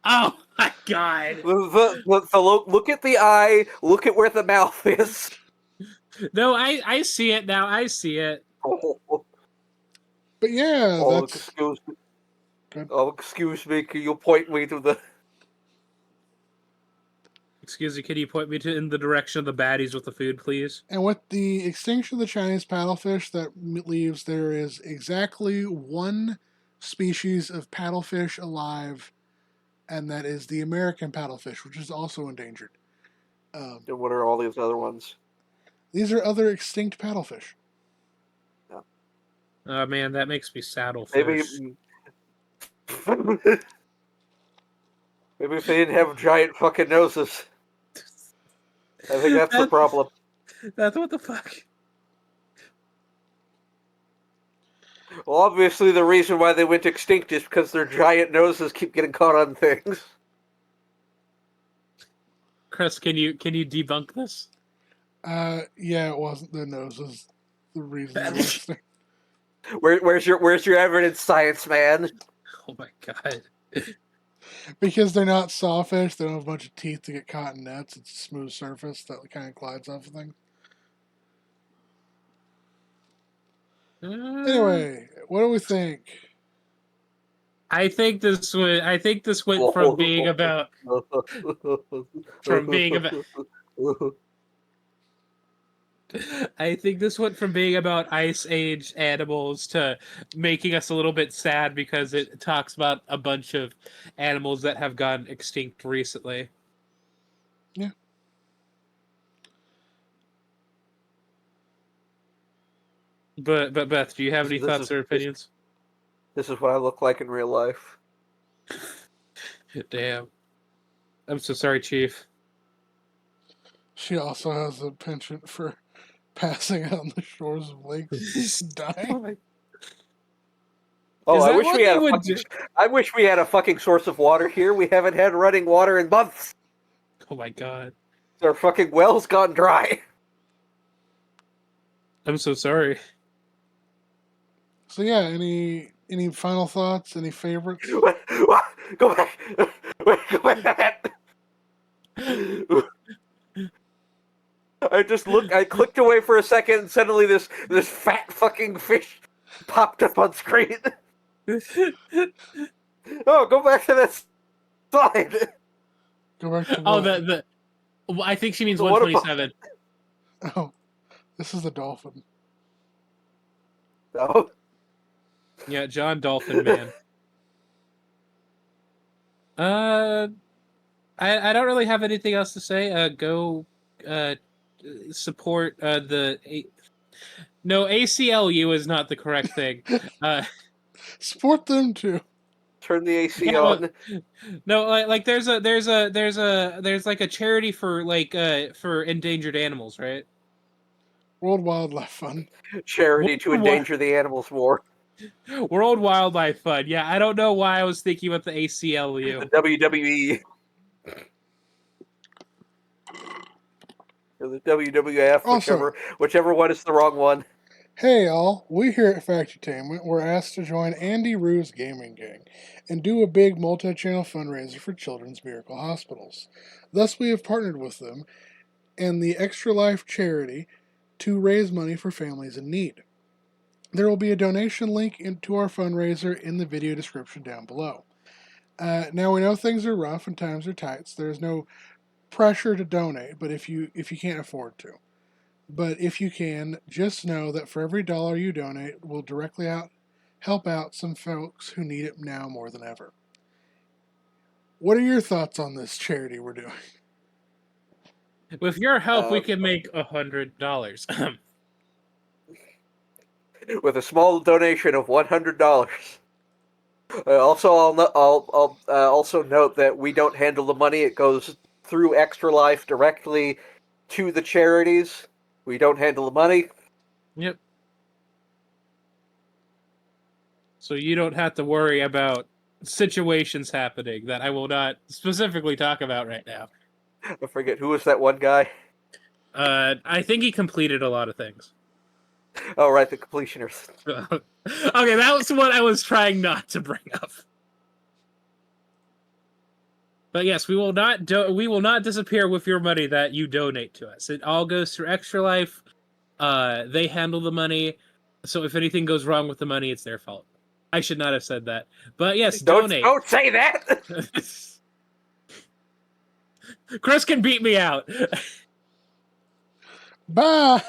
Oh my god.
Look at the eye. Look at where the mouth is.
No, I see it now. I see it.
But yeah,
Oh,
that's
excuse me.
good.
Oh, excuse me. Can you point me to the?
Excuse me, can you point me in the direction of the baddies with the food, please?
And with the extinction of the Chinese paddlefish, that leaves there is exactly one species of paddlefish alive, and that is the American paddlefish, which is also endangered.
And what are all these other ones?
These are other extinct paddlefish.
Oh man, that makes me
Maybe.
saddlefish.
Maybe if they didn't have giant fucking noses. I think that's the problem.
That's what the fuck.
Well, obviously the reason why they went extinct is because their giant noses keep getting caught on things.
Chris, can you debunk this?
Yeah, it wasn't the noses. The reason they were extinct.
Where's your evidence, science man?
Oh my god.
Because they're not sawfish, they don't have a bunch of teeth to get caught in nets. It's a smooth surface that kind of glides off of things. Anyway, what do we think?
I think this went from being about I think this went from being about Ice Age animals to making us a little bit sad because it talks about a bunch of animals that have gone extinct recently.
Yeah.
But Beth, do you have any thoughts or opinions?
This is what I look like in real life.
Damn. I'm so sorry, Chief.
She also has a penchant for passing out on the shores of lakes and dying.
Oh,
Is
I
that
wish
what
we had
they
a
would
fucking.
do?
I wish we had a fucking source of water here. We haven't had running water in months.
Oh my god.
Our fucking well's gone dry.
I'm so sorry.
So yeah, any final thoughts? Any favorites?
Go back. Wait, go back. I clicked away for a second, and suddenly this fat fucking fish popped up on screen. Oh, go back to that slide.
Go back to
Oh,
what?
I think she means
So what about-
127.
Oh, this is the dolphin.
No.
Yeah, John Dolphin Man. I don't really have anything else to say. Go support No, ACLU is not the correct thing.
Support them too.
Turn the AC
Yeah,
on.
no, like there's like a charity for for endangered animals, right?
World Wildlife Fund.
Charity to endanger the animals more.
World Wildlife Fund. Yeah, I don't know why I was thinking about the
The
ACLU.
WWE. Or the WWF,
Also,
whichever one is the wrong one.
hey all, we here at Factutainment were asked to join Andy Rue's gaming gang and do a big multi-channel fundraiser for children's miracle hospitals. Thus, we have partnered with them and the Extra Life charity to raise money for families in need. There will be a donation link into our fundraiser in the video description down below. Now we know things are rough and times are tight, so there's no pressure to donate, but if you can't afford to. But if you can, just know that for every dollar you donate will directly help out some folks who need it now more than ever. What are your thoughts on this charity we're doing?
With your help, we can make $100.
With a small donation of $100. Also, I'll also note that we don't handle the money. It goes through Extra Life directly to the charities. We don't handle the money.
Yep. So you don't have to worry about situations happening that I will not specifically talk about right now.
I forget, who was that one guy?
I think he completed a lot of things.
Oh, right, the completioners.
Okay, that was what I was trying not to bring up. But yes, we will not disappear with your money that you donate to us. It all goes through Extra Life. They handle the money, so if anything goes wrong with the money, it's their fault. I should not have said that. But yes, donate.
Don't say that!
Chris can beat me out.
Bye!